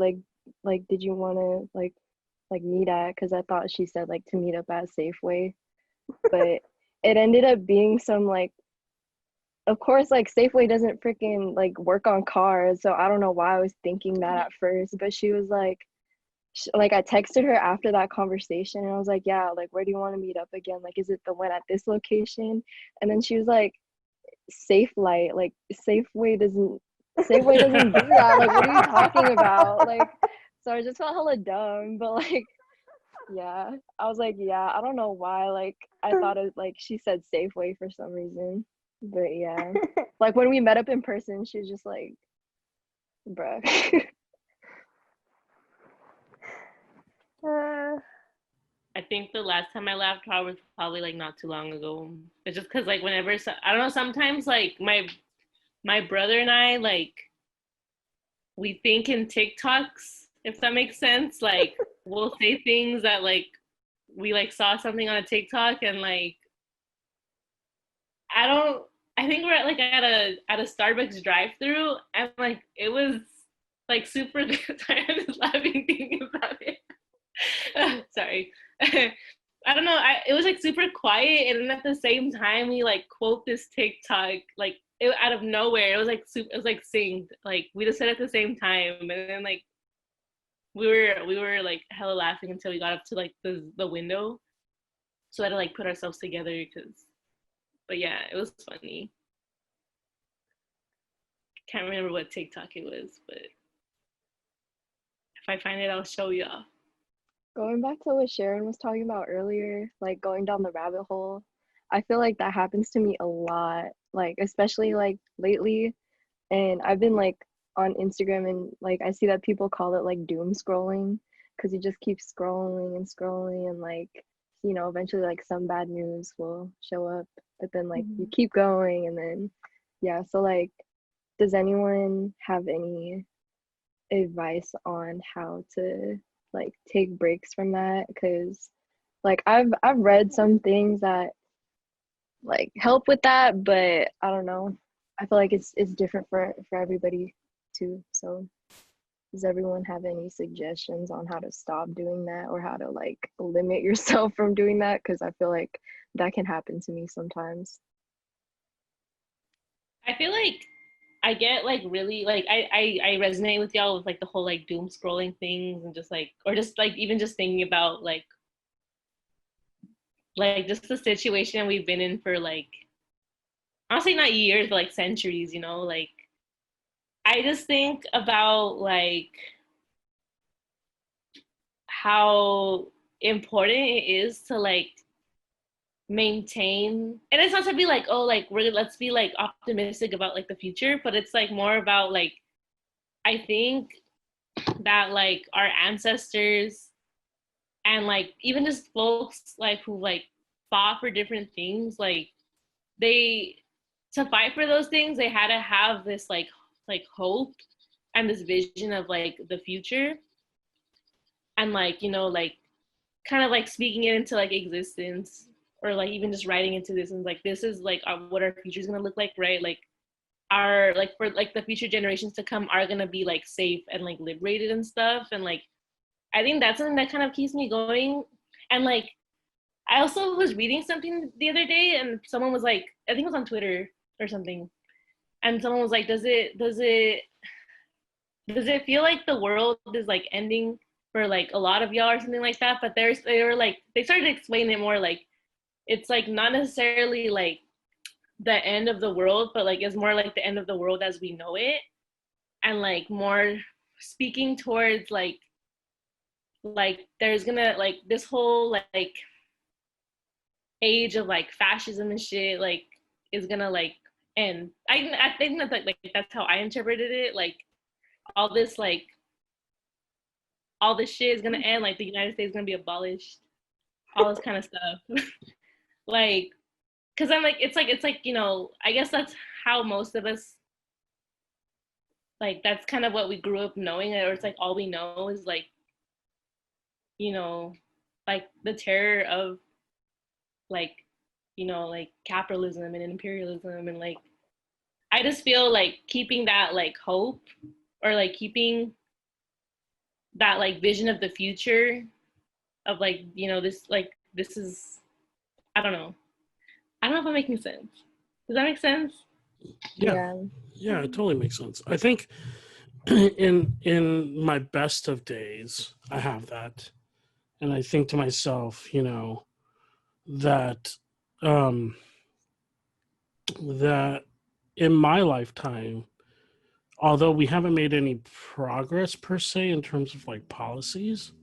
like did you want to like meet at? Because I thought she said like to meet up at Safeway, but it ended up being some like, of course, like Safeway doesn't freaking like work on cars, so I don't know why I was thinking that at first. But she was like I texted her after that conversation, and I was like, yeah, like where do you want to meet up again? Like, is it the one at this location? And then she was like, Safe Light, like Safeway doesn't do that. Like, what are you talking about? Like, so I just felt hella dumb, but like, yeah, I was like, yeah, I don't know why. Like, I thought it like she said Safeway for some reason, but yeah, like when we met up in person, she was just like, bruh. Uh, I think the last time I laughed hard was probably like not too long ago. It's just because like whenever I don't know, sometimes like my brother and I like we think in TikToks, if that makes sense. Like we'll say things that like we like saw something on a TikTok and like I think we're at like at a Starbucks drive-through and like it was like super good. Sorry, I'm just laughing thinking about it. Sorry. I don't know. It was like super quiet, and then at the same time, we like quote this TikTok like it out of nowhere. It was like it was like synced. Like we just said at the same time, and then like we were like hella laughing until we got up to like the window. So I had to like put ourselves together because. But yeah, it was funny. Can't remember what TikTok it was, but if I find it, I'll show y'all. Going back to what Sharon was talking about earlier, like going down the rabbit hole, I feel like that happens to me a lot, like especially like lately. And I've been like on Instagram and like I see that people call it like doom scrolling because you just keep scrolling and scrolling and like, eventually like some bad news will show up, but then like you keep going and then yeah, so like does anyone have any advice on how to like take breaks from that? Because like I've read some things that like help with that, but I don't know. I feel like it's different for everybody too. So does everyone have any suggestions on how to stop doing that or how to like limit yourself from doing that? Because I feel like that can happen to me sometimes. I feel like I get like really like I resonate with y'all with like the whole like doom scrolling things and just like or just like even just thinking about like just the situation we've been in for like honestly not years but like centuries, like I just think about like how important it is to like maintain, and it's not to be like, oh, like let's be like optimistic about like the future, but it's like more about like I think that like our ancestors and like even just folks like who like fought for different things, like they to fight for those things they had to have this like hope and this vision of like the future, and like like kind of like speaking it into like existence, or like even just writing into this and like this is like what our future is going to look like, right? Like our like for like the future generations to come are going to be like safe and like liberated and stuff, and like I think that's something that kind of keeps me going. And like I also was reading something the other day and someone was like, I think it was on Twitter or something, and someone was like, does it feel like the world is like ending for like a lot of y'all or something like that? But they were like, they started to explain it more like it's like not necessarily like the end of the world, but like it's more like the end of the world as we know it, and like more speaking towards like there's gonna like this whole like age of like fascism and shit like is gonna like end. I think that's like that's how I interpreted it. Like all this like all this shit is gonna end. Like the United States is gonna be abolished. All this kind of stuff. Like, cause I'm like it's like I guess that's how most of us like that's kind of what we grew up knowing, or it's like all we know is like like the terror of like like capitalism and imperialism, and like I just feel like keeping that like hope, or like keeping that like vision of the future of like this is I don't know if I'm making sense. Does that make sense? Yeah, it totally makes sense. I think in my best of days I have that, and I think to myself, that that in my lifetime, although we haven't made any progress per se in terms of like policies,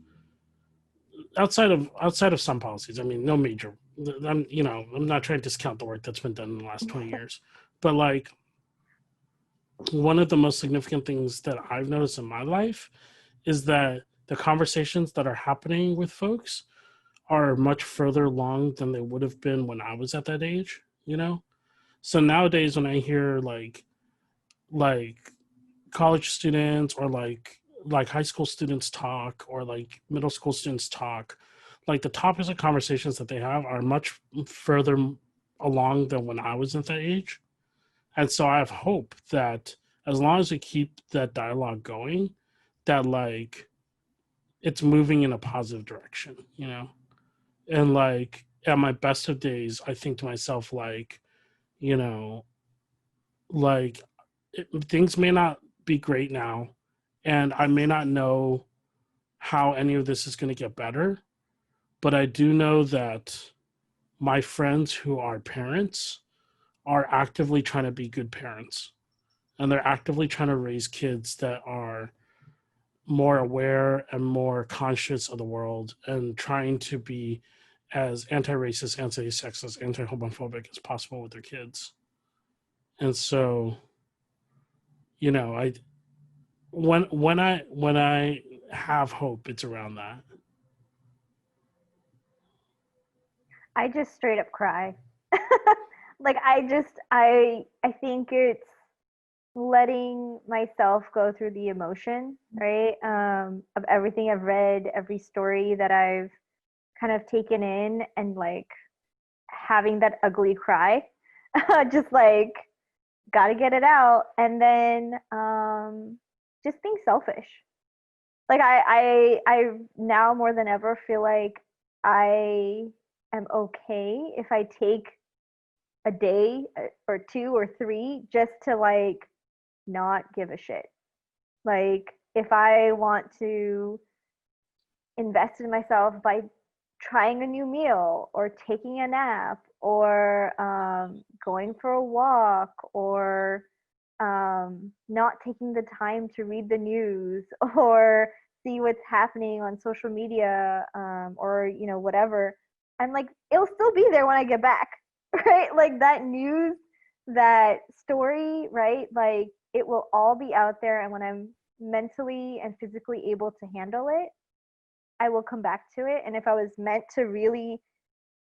outside of some policies, I mean, no major. I'm not trying to discount the work that's been done in the last 20 years, but like one of the most significant things that I've noticed in my life is that the conversations that are happening with folks are much further along than they would have been when I was at that age, So nowadays when I hear like college students or like high school students talk, or like middle school students talk, like the topics of conversations that they have are much further along than when I was at that age. And so I have hope that as long as we keep that dialogue going, that like it's moving in a positive direction, And like at my best of days, I think to myself, like, you know, like things may not be great now, and I may not know how any of this is going to get better, but I do know that my friends who are parents are actively trying to be good parents, and they're actively trying to raise kids that are more aware and more conscious of the world, and trying to be as anti-racist, anti-sexist, anti-homophobic as possible with their kids. And so, I when I have hope, it's around that. I just straight up cry. Like I think it's letting myself go through the emotion, right? Of everything I've read, every story that I've kind of taken in, and like having that ugly cry. Just like gotta get it out. And then just being selfish. Like I now more than ever feel like I am okay if I take a day or two or three just to like not give a shit. Like if I want to invest in myself by trying a new meal or taking a nap or going for a walk or not taking the time to read the news or see what's happening on social media, or whatever, and like it'll still be there when I get back. Right, like that news, that story, right, like it will all be out there, and when I'm mentally and physically able to handle it, I will come back to it. And if I was meant to really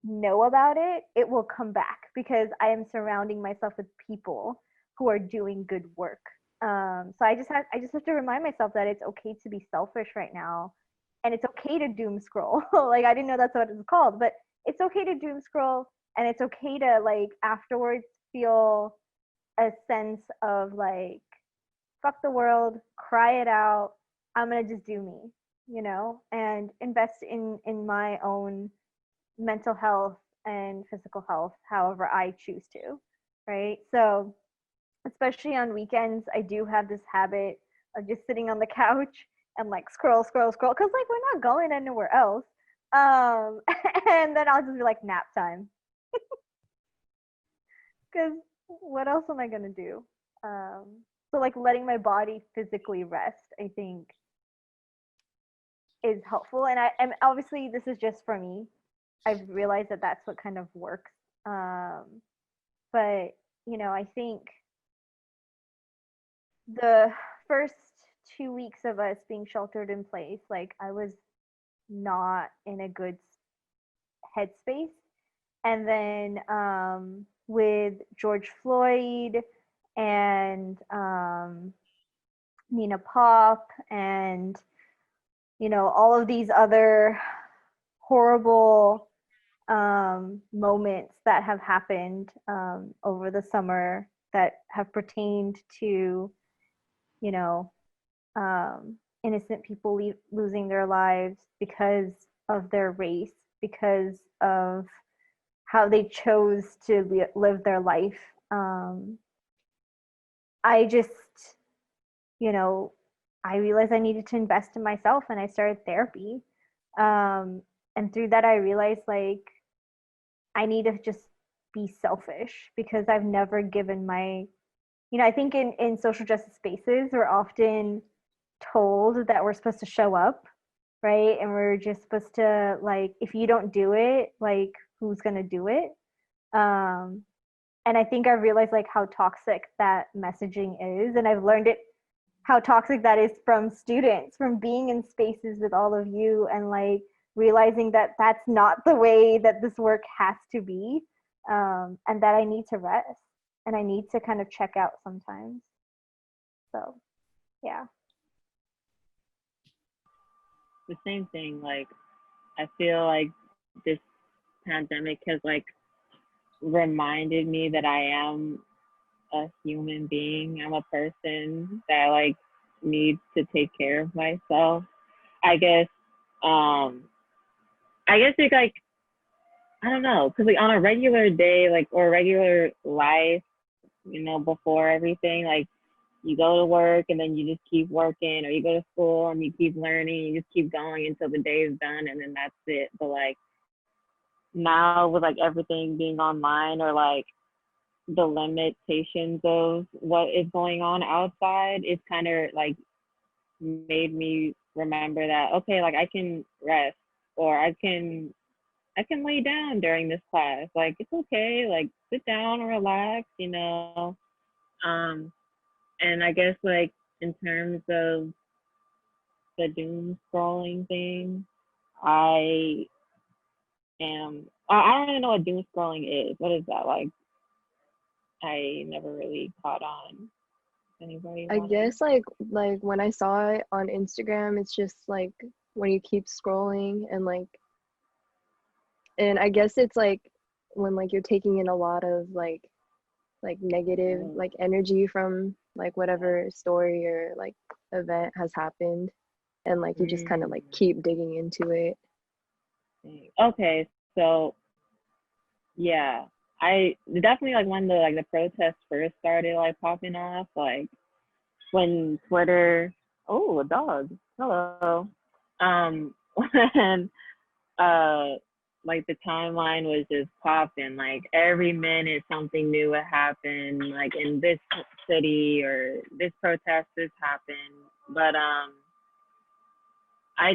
know about it, it will come back because I am surrounding myself with people who are doing good work. So I just have to remind myself that it's okay to be selfish right now, and it's okay to doom scroll. Like, I didn't know that's what it's called, but it's okay to doom scroll, and it's okay to like afterwards feel a sense of like, fuck the world, cry it out. I'm gonna just do me, and invest in my own mental health and physical health however I choose to, right? So especially on weekends, I do have this habit of just sitting on the couch and like scroll because like we're not going anywhere else. And then I'll just be like, nap time, because what else am I gonna do? So like letting my body physically rest, I think, is helpful. And obviously this is just for me. I've realized that that's what kind of works. But I think the first 2 weeks of us being sheltered in place, like I was not in a good headspace. And then with George Floyd and Nina Pop and all of these other horrible moments that have happened over the summer that have pertained to innocent people losing their lives because of their race, because of how they chose to live their life. I just, I realized I needed to invest in myself, and I started therapy. And through that, I realized like I need to just be selfish because I've never given I think in social justice spaces, we're often told that we're supposed to show up, right? And we're just supposed to, like, if you don't do it, like, who's going to do it? And I think I realized like how toxic that messaging is. And I've learned how toxic that is from students, from being in spaces with all of you and like realizing that that's not the way that this work has to be, and that I need to rest and I need to kind of check out sometimes. So, yeah. The same thing. Like, I feel like this pandemic has like reminded me that I am a human being. I'm a person that like needs to take care of myself. I guess it's like, I don't know, because like on a regular day, like, or regular life, before everything, like you go to work and then you just keep working, or you go to school and you keep learning, you just keep going until the day is done and then that's it. But like now with like everything being online, or like the limitations of what is going on outside, it's kind of like made me remember that, okay, like I can rest, or I can lay down during this class. Like, it's okay, like sit down and relax, and I guess like in terms of the doom scrolling thing, I don't even know what doom scrolling is. What is that? Like, I never really caught on. Anybody I want guess like when I saw it on Instagram, it's just like when you keep scrolling and I guess it's like when like you're taking in a lot of like negative like energy from like whatever story or like event has happened, and like you just kind of like keep digging into it. Okay, so yeah, I definitely like when the protests first started like popping off, like when Twitter, oh, a dog, hello, when like the timeline was just popping, like every minute something new would happen, like in this city or this protest this happened. But I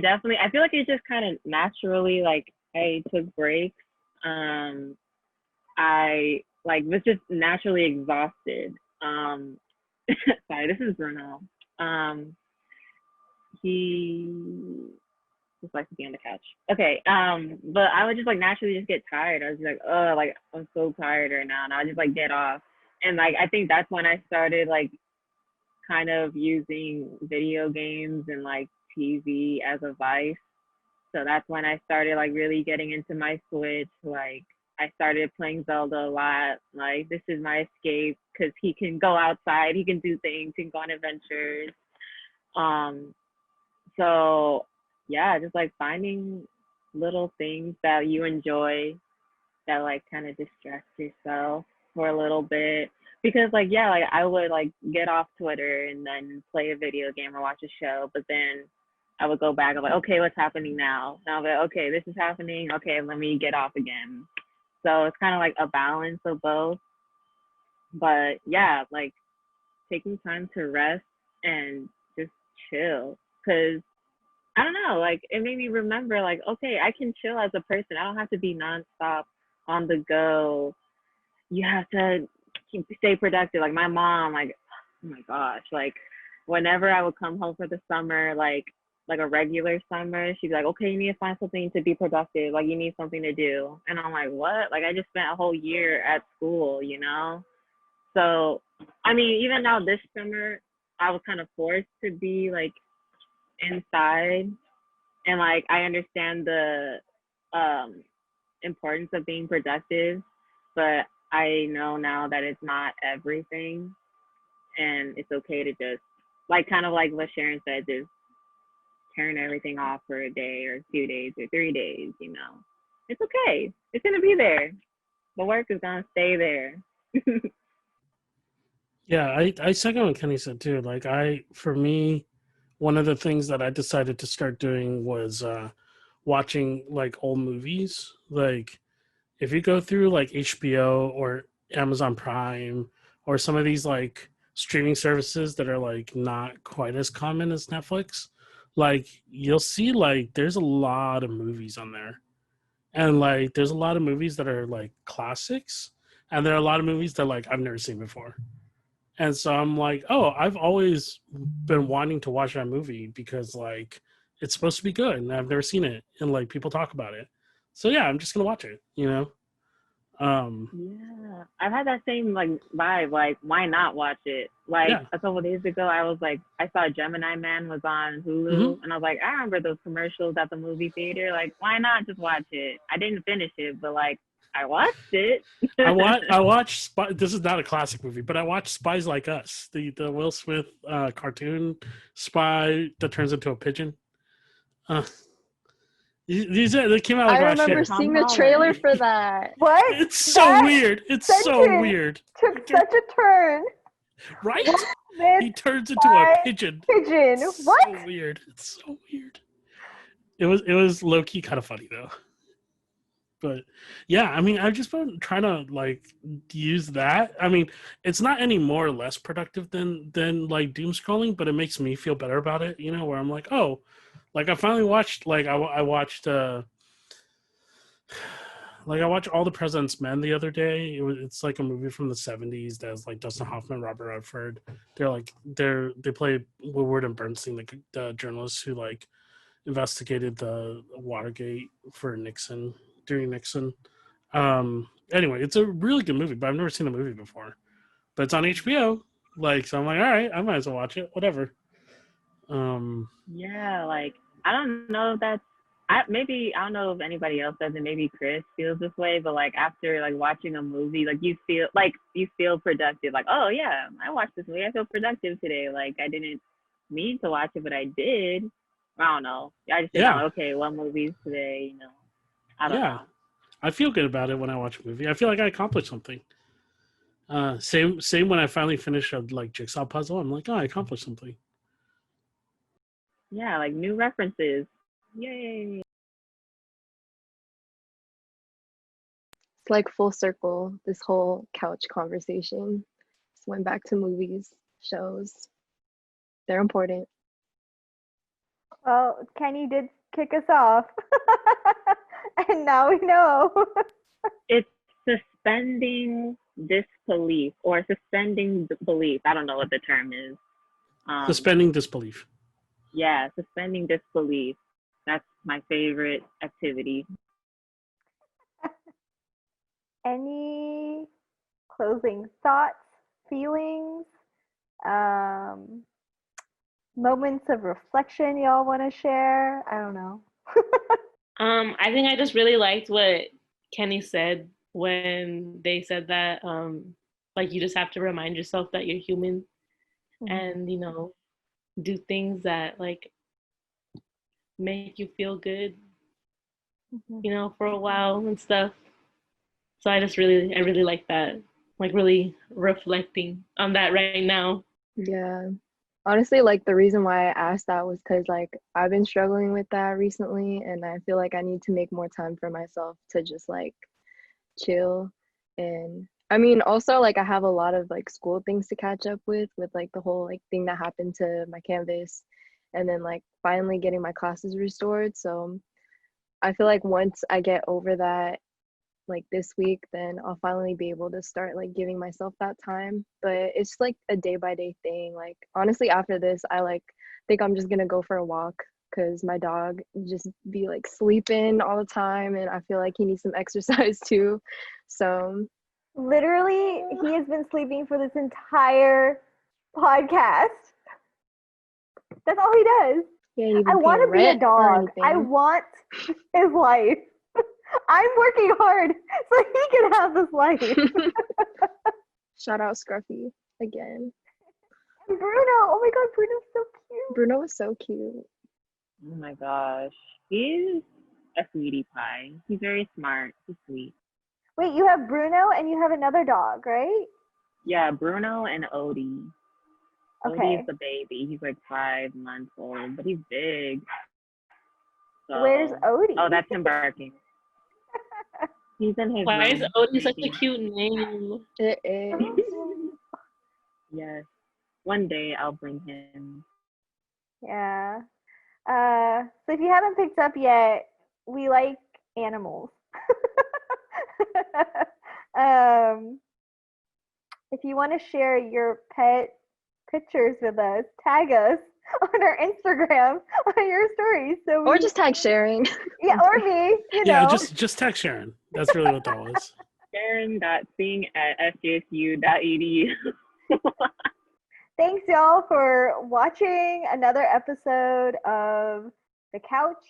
feel like it just kind of naturally, like, I took breaks. I like was just naturally exhausted. Sorry, this is Bruno. he just likes to be on the couch. Okay, but I would just like naturally just get tired. I was just like, oh, like I'm so tired right now, and I would just like get off. And like I think that's when I started like kind of using video games and like TV as a vice. So that's when I started like really getting into my Switch. Like I started playing Zelda a lot. Like this is my escape because he can go outside, he can do things, he can go on adventures. Um, so yeah, just like finding little things that you enjoy that like kind of distract yourself for a little bit. Because like yeah, like I would like get off Twitter and then play a video game or watch a show, but then I would go back and like, okay, what's happening now? Now that okay, this is happening. Okay, let me get off again. So it's kind of like a balance of both. But yeah, like taking time to rest and just chill. Cause I don't know, like it made me remember like, okay, I can chill as a person. I don't have to be nonstop on the go. You have to stay productive. Like my mom, like oh my gosh, like whenever I would come home for the summer, like a regular summer, she'd be like, okay, you need to find something to be productive. Like you need something to do. And I'm like, what? Like I just spent a whole year at school, you know? So I mean, even now this summer, I was kind of forced to be like inside, and like I understand the um importance of being productive, but I know now that it's not everything, and it's okay to just like kind of like what Sharon said, just turn everything off for a day or 2 days or 3 days, you know. It's okay. It's gonna be there. The work is gonna stay there. Yeah, I second what Kenny said too. Like for me, one of the things that I decided to start doing was watching like old movies. Like if you go through like HBO or Amazon Prime or some of these like streaming services that are like not quite as common as Netflix, like you'll see like there's a lot of movies on there. And like there's a lot of movies that are like classics, and there are a lot of movies that like I've never seen before. And so I'm like, oh, I've always been wanting to watch that movie because like it's supposed to be good and I've never seen it and like people talk about it. So yeah, I'm just gonna watch it, you know? Yeah, I've had that same like vibe. Like, why not watch it? Like Yeah. a couple of days ago, I was like, I saw Gemini Man was on Hulu, Mhm. and I was like, I remember those commercials at the movie theater. Like, why not just watch it? I didn't finish it, but like, I watched it. I watched this is not a classic movie, but I watched Spies Like Us, the Will Smith cartoon spy that turns into a pigeon. Uh, they came out like I last remember year. Tom seeing the trailer Holland. for that. What? It's so That weird. It's so sentence weird. took such a turn. Right? This He turns into a spy pigeon. pigeon. It's What? so weird. It's so weird. It was low key kind of funny though. But yeah, I mean, I've just been trying to like use that. I mean, it's not any more or less productive than like doom scrolling, but it makes me feel better about it. You know, where I'm like, oh, like I finally watched like I watched like I watched All the President's Men the other day. It's like a movie from the '70s that's like Dustin Hoffman, Robert Redford. They play Woodward and Bernstein, like the journalists who like investigated the Watergate for Nixon during Nixon. Anyway, it's a really good movie, but I've never seen the movie before. But it's on HBO. Like, so I'm like, all right, I might as well watch it. Whatever. Yeah, like I don't know if that's maybe I don't know if anybody else does it. Maybe Chris feels this way, but like after like watching a movie, like you feel productive. Like, oh yeah, I watched this movie. I feel productive today. Like I didn't mean to watch it, but I did. I don't know. I just think, Yeah, oh, okay, what movies today? You know, I don't yeah. know. I feel good about it when I watch a movie. I feel like I accomplished something. Same when I finally finish a like jigsaw puzzle. I'm like, oh, I accomplished something. Yeah, like new references. Yay. It's like full circle, this whole couch conversation. Just went back to movies, shows. They're important. Well, Kenny did kick us off. And now we know. It's suspending disbelief or suspending belief. I don't know what the term is. Suspending disbelief. Yeah, suspending disbelief. That's my favorite activity. Any closing thoughts, feelings, um, moments of reflection y'all want to share? I don't know. I think I just really liked what Kenny said when they said that like you just have to remind yourself that you're human and do things that like make you feel good, for a while and stuff. So I really like that. Like really reflecting on that right now. Yeah. Honestly, like the reason why I asked that was because like I've been struggling with that recently, and I feel like I need to make more time for myself to just like chill. And I mean, also like I have a lot of like school things to catch up with like the whole like thing that happened to my Canvas, and then like finally getting my classes restored. So I feel like once I get over that like this week, then I'll finally be able to start like giving myself that time. But it's like a day by day thing. Like honestly, after this, I like think I'm just gonna go for a walk because my dog just be like sleeping all the time, and I feel like he needs some exercise too. So Literally, he has been sleeping for this entire podcast. That's all he does. he ain't I even want paying to be a rent or dog. I anything. want his life. I'm working hard so he can have this life. Shout out Scruffy again. And Bruno, oh my god, Bruno's so cute. Bruno was so cute. Oh my gosh. He's a sweetie pie. He's very smart. He's sweet. Wait, you have Bruno and you have another dog, right? Yeah, Bruno and Odie. Odie Okay. is the baby. He's like 5 months old, but he's big. So, Where's Odie? Oh, that's him barking. He's in his Why is room. Odie such a cute name? It is. Yes. One day I'll bring him. Yeah. So if you haven't picked up yet, we like animals. If you want to share your pet pictures with us, tag us on our Instagram on your stories. So Or just tag sharing. yeah, or me, Yeah, just text Sharon. That's really what that was. Sharon.sing@sjsu.edu. Thanks, y'all, for watching another episode of The Couch.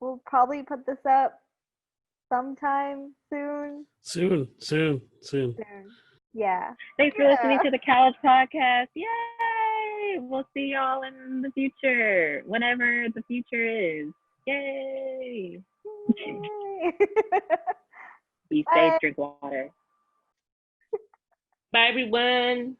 We'll probably put this up sometime soon. Soon. Yeah. Thanks for listening to the Couch Podcast. Yay! We'll see y'all in the future, whenever the future is. Yay! Yay. Be Bye. safe, drink water. Bye everyone.